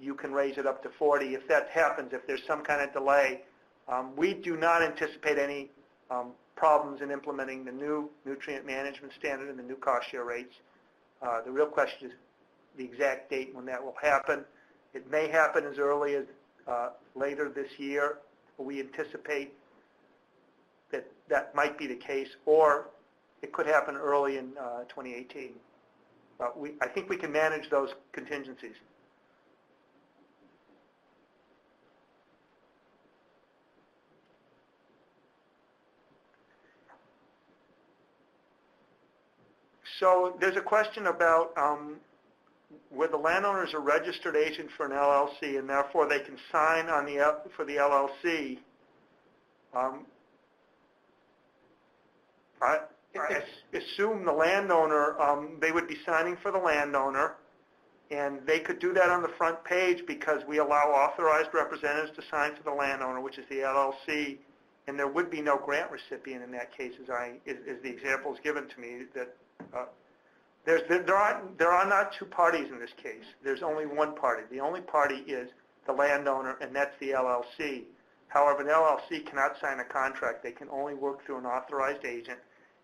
you can raise it up to 40. If that happens, if there's some kind of delay, we do not anticipate any problems in implementing the new nutrient management standard and the new cost share rates. The real question is the exact date when that will happen. It may happen as early as later this year. We anticipate that that might be the case, or it could happen early in 2018. But I think we can manage those contingencies. So there's a question about where the landowner is a registered agent for an LLC, and therefore they can sign on for the LLC. I assume the landowner, they would be signing for the landowner, and they could do that on the front page because we allow authorized representatives to sign for the landowner, which is the LLC, and there would be no grant recipient in that case, as the example is given to me. That there are not two parties in this case. There's only one party. The only party is the landowner, and that's the LLC. However, an LLC cannot sign a contract. They can only work through an authorized agent,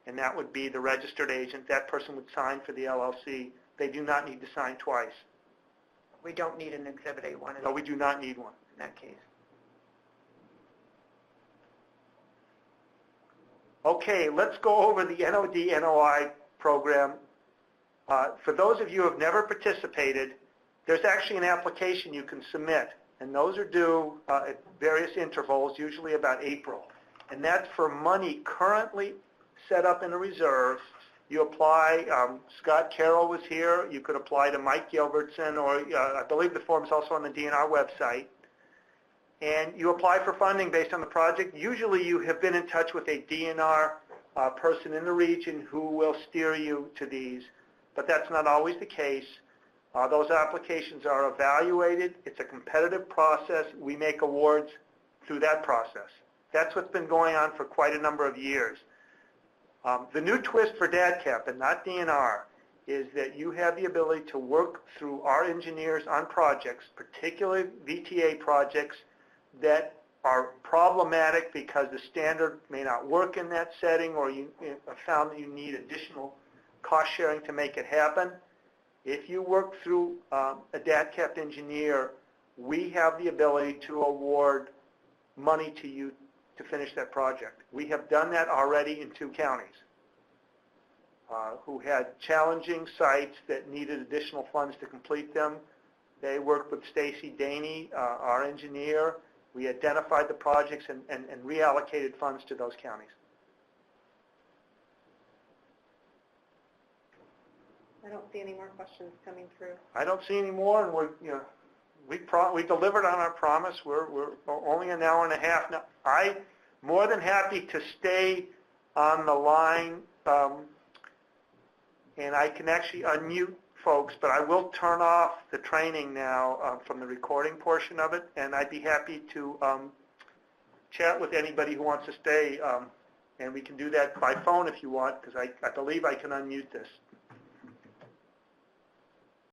and that would be the registered agent. That person would sign for the LLC. They do not need to sign twice. We don't need an Exhibit A1. No, we do not need one. In that case. Okay, let's go over the NOD-NOI program. For those of you who have never participated, there's actually an application you can submit, and those are due at various intervals, usually about April. And that's for money currently set up in a reserve. You apply, Scott Carroll was here, you could apply to Mike Gilbertson, or I believe the form is also on the DNR website. And you apply for funding based on the project. Usually you have been in touch with a DNR person in the region who will steer you to these, but that's not always the case. Those applications are evaluated. It's a competitive process. We make awards through that process. That's what's been going on for quite a number of years. The new twist for Deathcap, and not DNR, is that you have the ability to work through our engineers on projects, particularly VTA projects, that are problematic because the standard may not work in that setting, or you have found that you need additional cost sharing to make it happen. If you work through a Deathcap engineer, we have the ability to award money to you to finish that project. We have done that already in 2 counties who had challenging sites that needed additional funds to complete them. They worked with Stacy Daney, our engineer. We identified the projects and reallocated funds to those counties. I don't see any more questions coming through. I don't see any more, and we delivered on our promise. We're only an hour and a half now. I'm more than happy to stay on the line, and I can actually unmute folks, but I will turn off the training now from the recording portion of it, and I'd be happy to chat with anybody who wants to stay, and we can do that by phone if you want, because I believe I can unmute this.